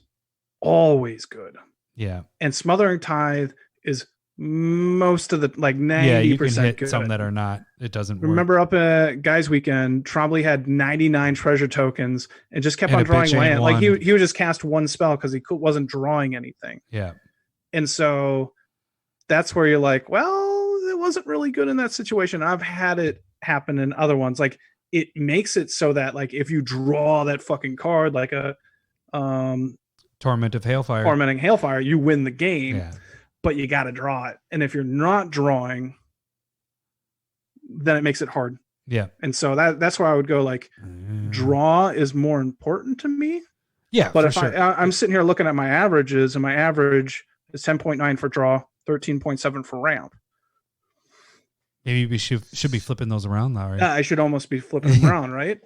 always good. Yeah. And Smothering Tithe is most of the, like 90% you can hit good. Some that are not. It doesn't work. Remember up at Guys Weekend, Trombley had 99 treasure tokens and just kept on drawing land. Like he would just cast 1 spell because he wasn't drawing anything. Yeah. And so that's where you're like, well, it wasn't really good in that situation. I've had it happen in other ones. Like it makes it so that like if you draw that fucking card, like a Tormenting Hailfire, you win the game. Yeah. But you got to draw it. And if you're not drawing, then it makes it hard. Yeah. And so that's where I would go like draw is more important to me. Yeah. But if I'm sitting here looking at my averages, and my average is 10.9 for draw, 13.7 for ramp. Maybe we should be flipping those around now, right? I should almost be flipping them around, right?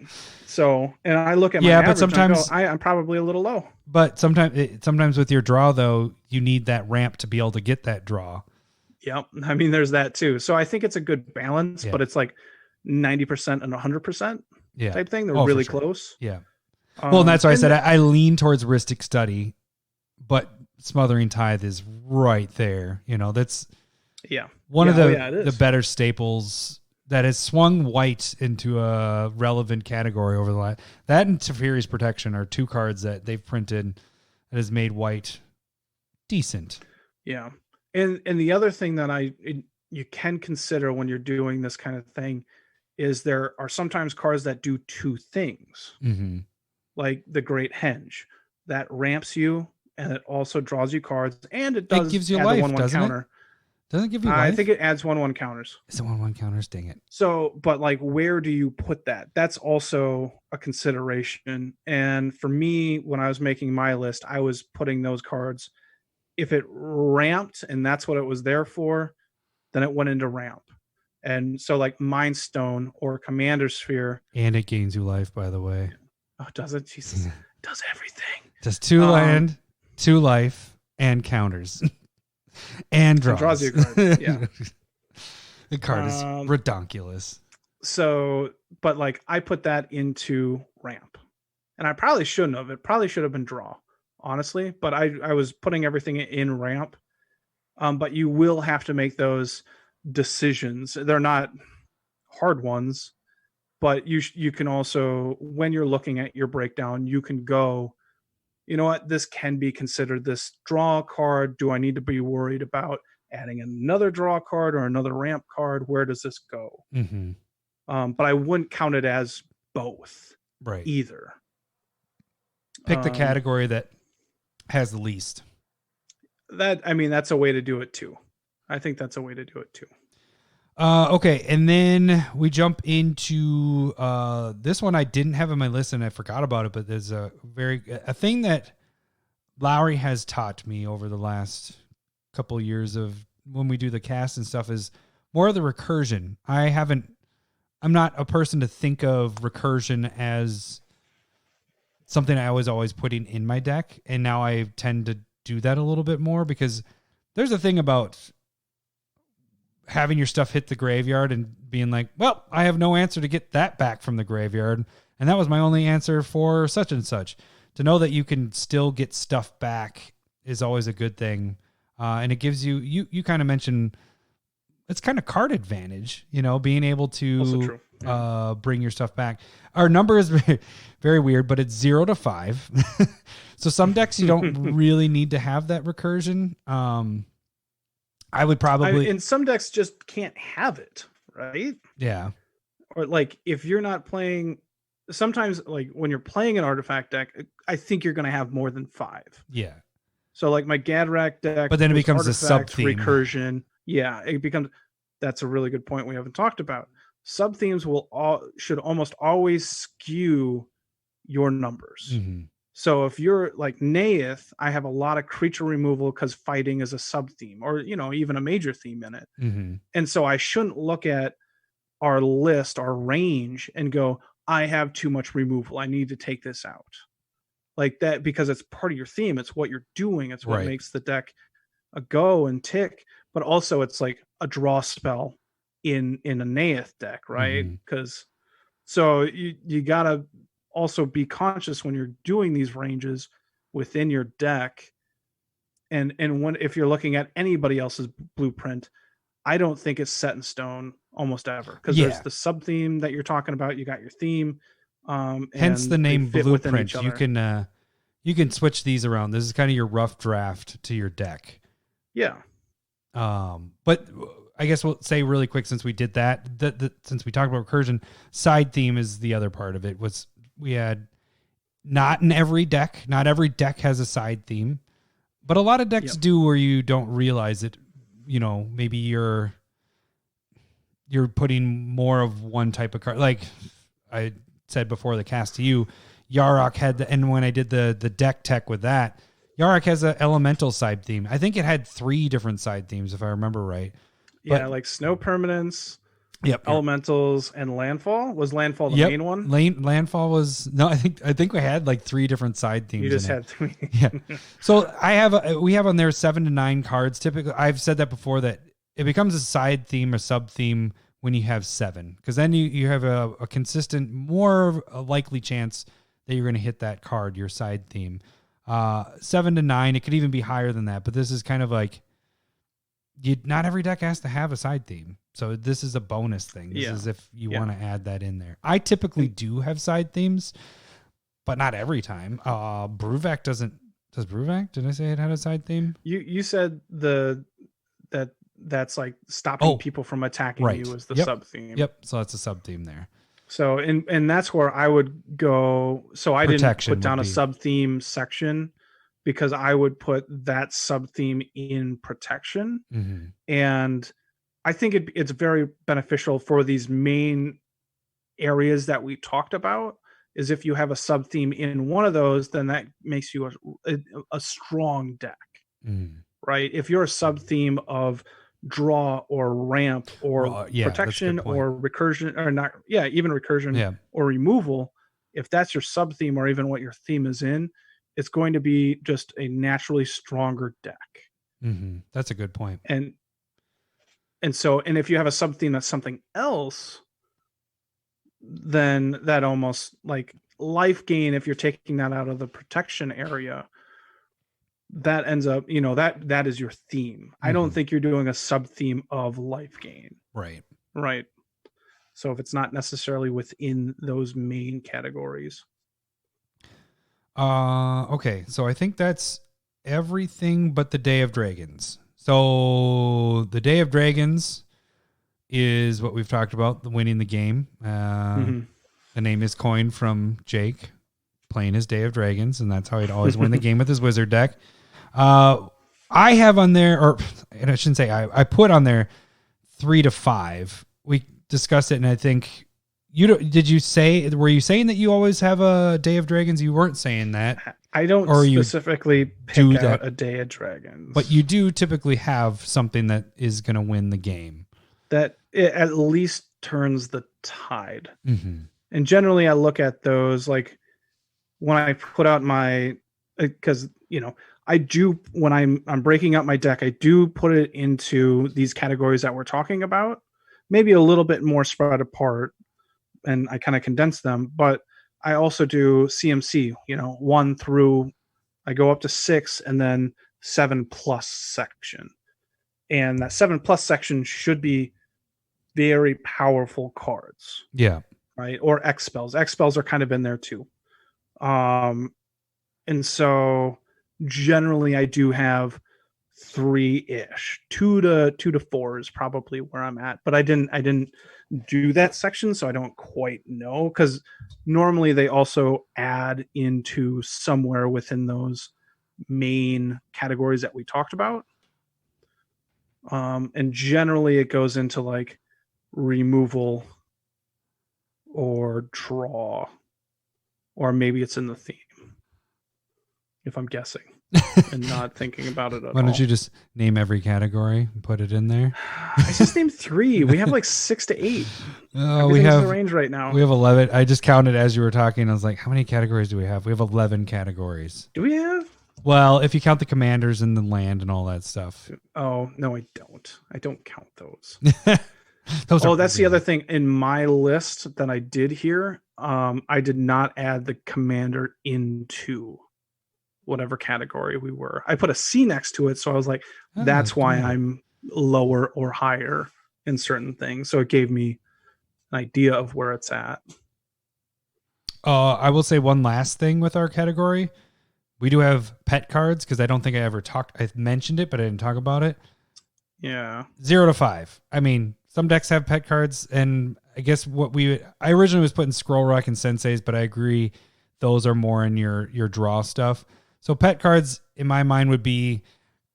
So, and I look at my average, but sometimes and I go, I'm probably a little low. But sometimes with your draw, though, you need that ramp to be able to get that draw. Yep. I mean, there's that too. So I think it's a good balance, but it's like 90% and 100% type thing. They're really close. Yeah. Well, and that's why I said I lean towards Rhystic Study, but Smothering Tithe is right there. That's one of the better staples that has swung white into a relevant category over the last. That and Teferi's Protection are 2 cards that they've printed that has made white decent. Yeah. And the other thing that you can consider when you're doing this kind of thing is there are sometimes cards that do 2 things. Mm-hmm. Like the Great Henge that ramps you and it also draws you cards, and it gives you life, 1/1 doesn't counter. Doesn't it give you life? I think it adds 1/1 counters. Is it 1/1 counters? Dang it. So, but like, where do you put that? That's also a consideration. And for me, when I was making my list, I was putting those cards. If it ramped and that's what it was there for, then it went into ramp. And so like Mind Stone or Commander Sphere. And it gains you life, by the way. Oh, does it? Jesus. It does everything. Does 2 land, 2 life, and counters. And draws. Draws you a card. Yeah. The card is redonkulous. So, but like I put that into ramp, and I probably shouldn't have. It probably should have been draw, honestly. But I was putting everything in ramp. But you will have to make those decisions. They're not hard ones, but you can also, when you're looking at your breakdown, you can go, you know what, this can be considered this draw card. Do I need to be worried about adding another draw card or another ramp card? Where does this go? Mm-hmm. But I wouldn't count it as both, right? Either. Pick the category that has the least. That's a way to do it too. I think that's a way to do it too. Okay, and then we jump into this one I didn't have on my list and I forgot about it, but there's a thing that Lowry has taught me over the last couple of years of when we do the cast and stuff is more of the recursion. I'm not a person to think of recursion as something I was always putting in my deck, and now I tend to do that a little bit more because there's a thing about having your stuff hit the graveyard and being like, well, I have no answer to get that back from the graveyard. And that was my only answer for such and such. To know that you can still get stuff back is always a good thing. And it gives you kind of mentioned, it's kind of card advantage, being able to bring your stuff back. Our number is very, very weird, but it's 0 to 5. So some decks you don't really need to have that recursion. I would probably... and some decks just can't have it, right? Yeah. Or like if you're not playing... Sometimes like when you're playing an artifact deck, I think you're going to have more than 5. Yeah. So like my Gadrak deck... But then it becomes a sub-theme. Recursion. Yeah, it becomes... That's a really good point we haven't talked about. Sub-themes should almost always skew your numbers. Mm-hmm. So if you're like Naeth, I have a lot of creature removal because fighting is a sub-theme or, even a major theme in it. Mm-hmm. And so I shouldn't look at our list, our range, and go, I have too much removal. I need to take this out. Like that, because it's part of your theme. It's what you're doing. It's what makes the deck a go and tick. But also it's like a draw spell in a Naeth deck, right? Because so you got to also be conscious when you're doing these ranges within your deck, and if you're looking at anybody else's blueprint, I don't think it's set in stone almost ever, because there's the sub theme that you're talking about. You got your theme, hence the name blueprint. You can switch these around. This is kind of your rough draft to your deck. Yeah. But I guess we'll say really quick, since we did that since we talked about recursion, side theme is the other part of it. We had not every deck has a side theme, but a lot of decks do where you don't realize it. Maybe you're putting more of one type of card. Like I said before the cast to you, Yarok had and when I did the deck tech with that, Yarok has an elemental side theme. I think it had 3 different side themes if I remember right. Yeah, like snow permanence. Yep. Elementals and landfall. Was landfall the main one? Landfall was no. I think we had like 3 different side themes. You just had 3. Yeah. So we have on there 7 to 9 cards. Typically, I've said that before that it becomes a side theme or sub theme when you have 7, because then you have a consistent, more likely chance that you're going to hit that card, your side theme. 7 to 9. It could even be higher than that, but this is kind of like not every deck has to have a side theme. So this is a bonus thing. This is if you want to add that in there. I typically do have side themes, but not every time. Brewvac doesn't. Does Brewvac? Did I say it had a side theme? You said that's like stopping people from attacking you as the sub theme. Yep. So that's a sub theme there. So and that's where I would go. So I didn't put down a sub theme section because I would put that sub theme in protection. Mm-hmm. And I think it's very beneficial for these main areas that we talked about, is if you have a sub theme in one of those, then that makes you a strong deck, right? If you're a sub theme of draw or ramp or protection or recursion or not, even recursion or removal, if that's your sub theme or even what your theme is in, it's going to be just a naturally stronger deck. Mm-hmm. That's a good point. And and if you have a sub theme that's something else, then that almost like life gain, if you're taking that out of the protection area, that ends up, that is your theme. I don't think you're doing a sub theme of life gain. Right. So if it's not necessarily within those main categories. Okay, so I think that's everything but the Day of Dragons. So the Day of Dragons is what we've talked about, the winning the game. The name is coined from Jake playing his Day of Dragons, and that's how he'd always win the game with his wizard deck. I have on there, and I shouldn't say I put on there 3 to 5. We discussed it, and I think were you saying that you always have a Day of Dragons? You weren't saying that. I don't specifically pick out a Day of Dragons. But you do typically have something that is going to win the game. That it at least turns the tide. Mm-hmm. And generally I look at those like when I put out my, because, I do, when I'm breaking out my deck, I do put it into these categories that we're talking about, maybe a little bit more spread apart, and I kind of condense them, but I also do CMC, 1 through, I go up to 6 and then 7+ section. And that 7+ section should be very powerful cards. Yeah. Right. Or X spells. X spells are kind of in there too. And so generally I do have 3-ish, 2 to 4 is probably where I'm at, but I didn't do that section, so I don't quite know, because normally they also add into somewhere within those main categories that we talked about. And generally it goes into like removal or draw, or maybe it's in the theme, if I'm guessing and not thinking about it at all. Why don't you just name every category and put it in there? I just named 3. We have like 6 to 8. We have the range right now. We have 11. I just counted as you were talking. I was like, how many categories do we have? We have 11 categories. Do we have? Well, if you count the commanders and the land and all that stuff. Oh, no, I don't. I don't count those. That's the other thing. In my list that I did here, I did not add the commander into whatever category we were. I put a C next to it, so I was like, that's why I'm lower or higher in certain things. So it gave me an idea of where it's at. I will say one last thing with our category. We do have pet cards, because I don't think I mentioned it, but I didn't talk about it. Yeah. 0 to 5. I mean, some decks have pet cards, and I guess I originally was putting Scroll Rock and Senseis, but I agree those are more in your draw stuff. So pet cards, in my mind, would be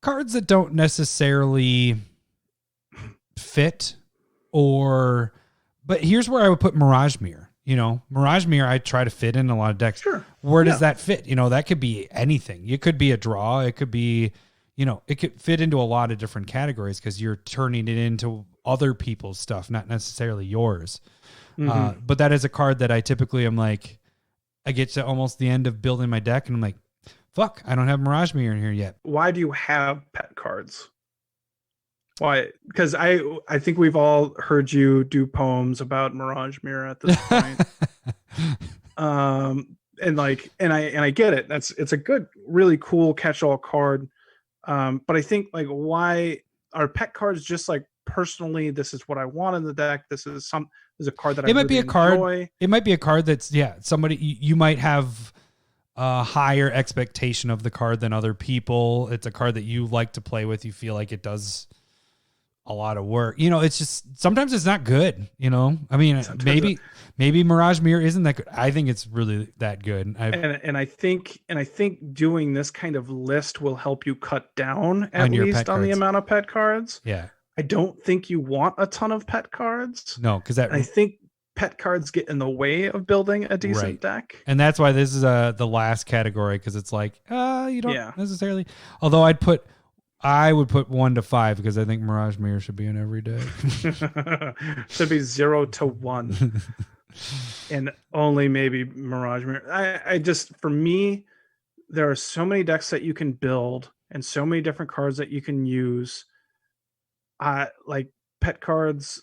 cards that don't necessarily fit, but here's where I would put Mirage Mirror. Mirage Mirror, I try to fit in a lot of decks. Sure. Where does that fit? That could be anything. It could be a draw. It could be, it could fit into a lot of different categories, because you're turning it into other people's stuff, not necessarily yours. Mm-hmm. But that is a card that I typically am like, I get to almost the end of building my deck, and I'm like, fuck, I don't have Mirage Mirror in here yet. Why do you have pet cards? Why? Because I think we've all heard you do poems about Mirage Mirror at this point. And I get it. It's a good, really cool catch-all card. But I think, like, why are pet cards just like, personally, this is what I want in the deck. This is a card that I really enjoy. It might be a card that's somebody you might have a higher expectation of the card than other people. It's a card that you like to play with. You feel like it does a lot of work. It's just, sometimes it's not good. I mean, maybe Mirage Mirror isn't that good. I think it's really that good. And I think doing this kind of list will help you cut down at least on the amount of pet cards. Yeah. I don't think you want a ton of pet cards. No, because I think pet cards get in the way of building a decent deck. And that's why this is the last category, because it's like, you don't necessarily. Although I would put 1 to 5, because I think Mirage Mirror should be in every deck. Should be 0 to 1. And only maybe Mirage Mirror. I just, for me, there are so many decks that you can build and so many different cards that you can use. Like, pet cards,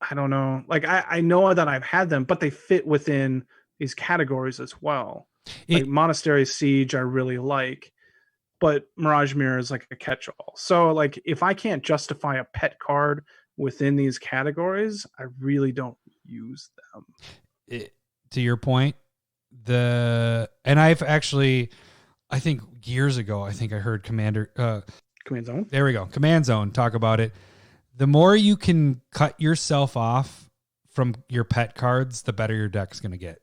I don't know. Like I know that I've had them, but they fit within these categories as well. Like Monastery Siege, I really like, but Mirage Mirror is like a catch-all. So like if I can't justify a pet card within these categories, I really don't use them. To your point, and I've actually, I think years ago, I think I heard Command Zone. There we go. Command Zone talk about it. The more you can cut yourself off from your pet cards, the better your deck's going to get.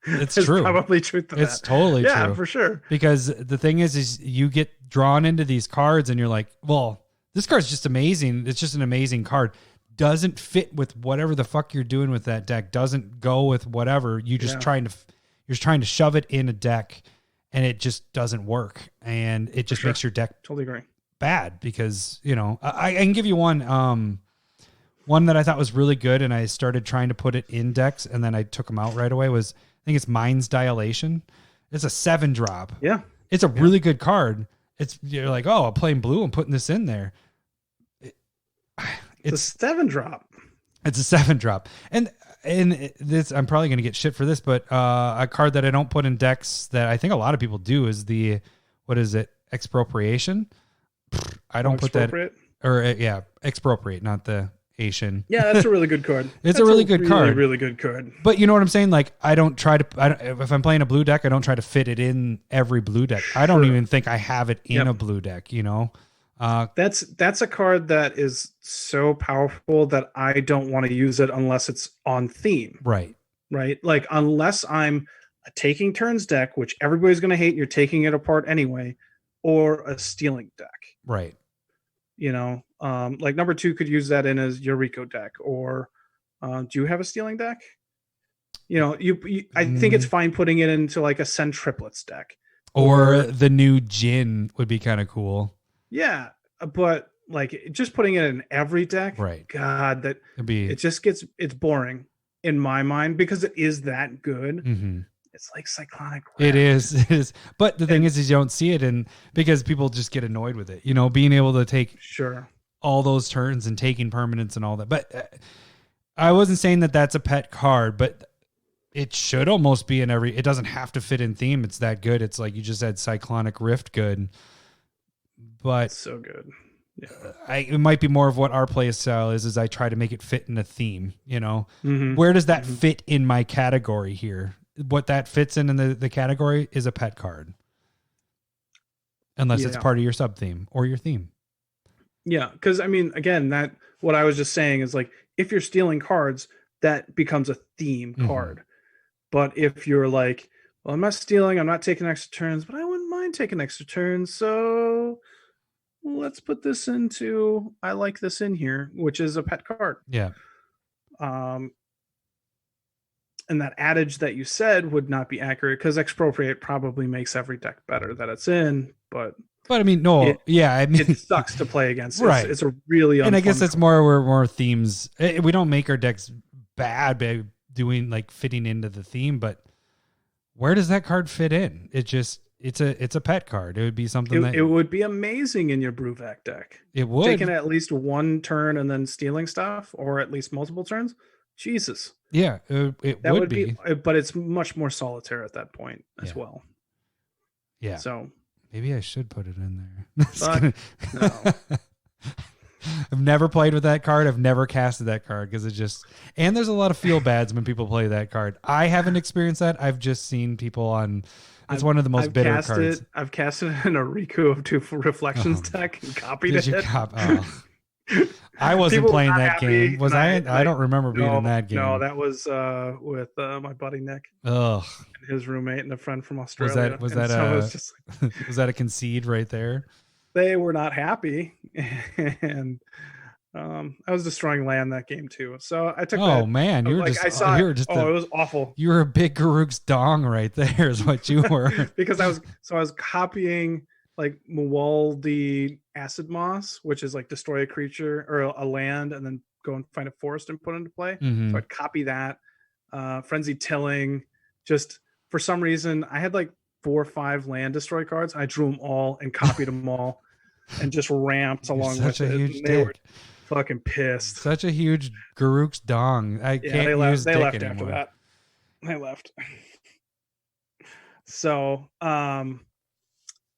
It's true. Probably truth to it's that. Totally true. Yeah, for sure. Because the thing is you get drawn into these cards and you're like, well, this card's just amazing. It's just an amazing card. Doesn't fit with whatever the fuck you're doing with that deck. Doesn't go with whatever. You're trying to shove it in a deck, and it just doesn't work. And it just makes your deck totally agree. Bad because, you know, I can give you one that I thought was really good, and I started trying to put it in decks, and then I took them out right away. I think it's Mind's Dilation. It's a 7-drop. Yeah, it's a really good card. You're like, oh, I'm playing blue. I'm putting this in there. It's a 7-drop. It's a 7-drop, and this I'm probably going to get shit for this, but a card that I don't put in decks that I think a lot of people do is Expropriation. I don't put that, Expropriate, not the Asian. Yeah, that's a really good card. It's a really good card. Really good card. But you know what I'm saying? Like, I don't try to. If I'm playing a blue deck, I don't try to fit it in every blue deck. I don't even think I have it in a blue deck. You know, that's a card that is so powerful that I don't want to use it unless it's on theme. Right. Like unless I'm a taking turns deck, which everybody's going to hate. You're taking it apart anyway, or a stealing deck. Right. You know, like number 2 could use that in as Eureka deck, or do you have a stealing deck? You know, I think it's fine putting it into like a Send Triplets deck. Or the new Jin would be kind of cool. Yeah, but like just putting it in every deck, right? God, it's boring in my mind because it is that good. Mm-hmm. It's like Cyclonic Wrath. It is. But the thing is you don't see it, because people just get annoyed with it. You know, being able to take all those turns and taking permanents and all that. But I wasn't saying that that's a pet card, but it should almost be in every. It doesn't have to fit in theme. It's that good. It's like you just had Cyclonic Rift good, but it's so good. Yeah. It might be more of what our play style is I try to make it fit in a theme. You know, where does that fit in my category here? What that fits in the category is a pet card. Unless it's part of your sub theme or your theme. Yeah. Cause I mean, again, what I was just saying is like, if you're stealing cards, that becomes a theme card. But if you're like, well, I'm not stealing, I'm not taking extra turns, but I wouldn't mind taking extra turns. So let's put this into, I like this in here, which is a pet card. Yeah. And that adage that you said would not be accurate because Expropriate probably makes every deck better that it's in, but I mean, no, it sucks to play against. Right. It's a really and I guess it's more themes. We don't make our decks bad by doing like fitting into the theme, but where does that card fit in? It's a pet card. It would be something it would be amazing in your Bruvac deck. It would. Taking at least one turn and then stealing stuff, or at least multiple turns. Jesus. Yeah, it would be. But it's much more solitaire at that point as well. Yeah. So maybe I should put it in there. But, no. I've never played with that card. I've never casted that card because and there's a lot of feel bads when people play that card. I haven't experienced that. I've just seen people on. It's one of the most bitter cards. I've casted it in a Riku of 2 Reflections deck and copied it. I wasn't playing that game. Was I? I don't remember being in that game. No, that was with my buddy Nick. Ugh. And his roommate and a friend from Australia. Was that a concede right there? They were not happy, and I was destroying land that game too. So I took. Oh man, it was awful. You were a big Garuk's dong right there, is what you were. Because I was copying like Mutavault Acid Moss, which is like destroy a creature or a land and then go and find a forest and put into play. So I'd copy that. Frenzied Tilling. Just for some reason, I had like 4 or 5 land destroy cards. I drew them all and copied them all and just ramped along with it. fucking pissed. Such a huge Garuk's dong. I can't they left, use they dick left anymore. after that. They left. So,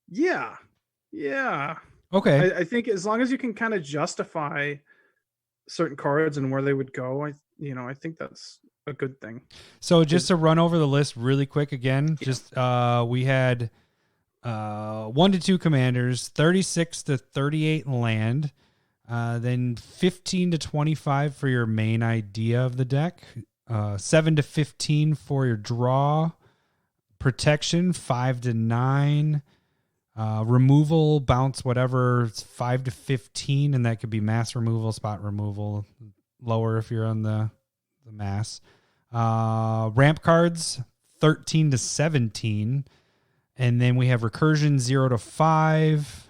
yeah. Okay. I think as long as you can kind of justify certain cards and where they would go, I think that's a good thing. So just to run over the list really quick again, just we had 1 to 2 commanders, 36 to 38 land, then 15 to 25 for your main idea of the deck, 7 to 15 for your draw, protection 5 to 9, removal, bounce, whatever, it's 5 to 15, and that could be mass removal, spot removal, lower if you're on the mass. Ramp cards 13 to 17, and then we have recursion 0 to 5,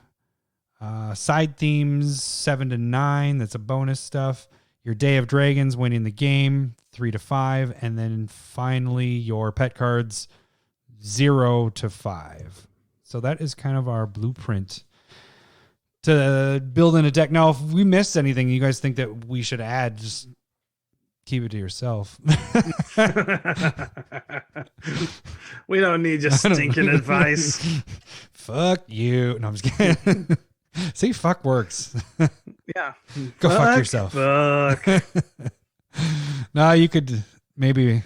side themes 7 to 9, that's a bonus stuff. Your Day of Dragons winning the game 3 to 5, and then finally your pet cards 0 to 5. So that is kind of our blueprint to build in a deck. Now, if we missed anything you guys think that we should add, just keep it to yourself. We don't need your stinking advice. Fuck you. No, I'm just kidding. See, fuck works. Yeah. Go fuck yourself. Fuck. No, you could maybe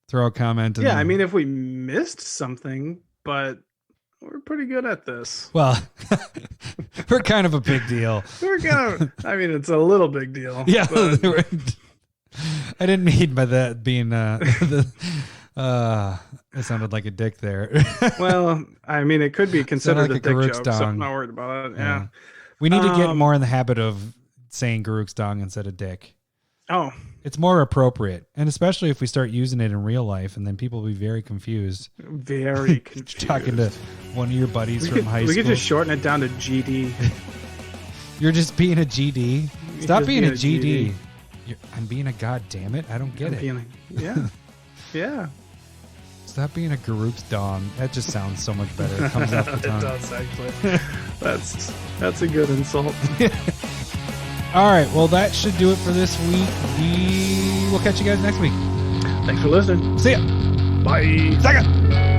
throw a comment. Yeah, I mean, if we missed something, but we're pretty good at this. Well, we're kind of a big deal. It's a little big deal. Yeah. But... I didn't mean by that being it sounded like a dick there. Well, I mean, it could be considered like a dick joke, so I'm not worried about it. Yeah. We need to get more in the habit of saying Garuk's dong instead of dick. Oh. It's more appropriate, and especially if we start using it in real life, and then people will be very confused. Very confused. Talking to one of your buddies from high school. We could just shorten it down to GD. You're just being a GD. Stop being a GD. I'm being a goddammit. I don't get it. Yeah. Stop being a Garuk's dong. That just sounds so much better. It comes off the tongue. It does, actually. That's a good insult. All right. Well, that should do it for this week. We will catch you guys next week. Thanks for listening. See ya. Bye. Second.